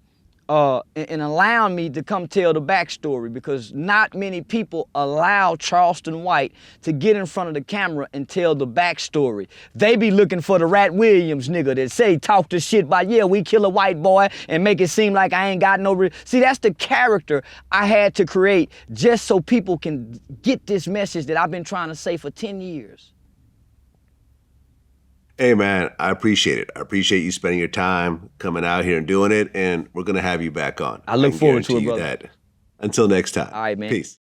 Speaker 2: and allowing me to come tell the backstory, because not many people allow Charleston White to get in front of the camera and tell the backstory. They be looking for the Rat Williams nigga that say, talk the shit about, yeah, we kill a white boy and make it seem like I ain't got no... See, that's the character I had to create just so people can get this message that I've been trying to say for 10 years.
Speaker 1: Hey, man, I appreciate it. I appreciate you spending your time coming out here and doing it, and we're going to have you back on.
Speaker 2: I look forward to it, brother.
Speaker 1: Until next time.
Speaker 2: All right, man.
Speaker 1: Peace.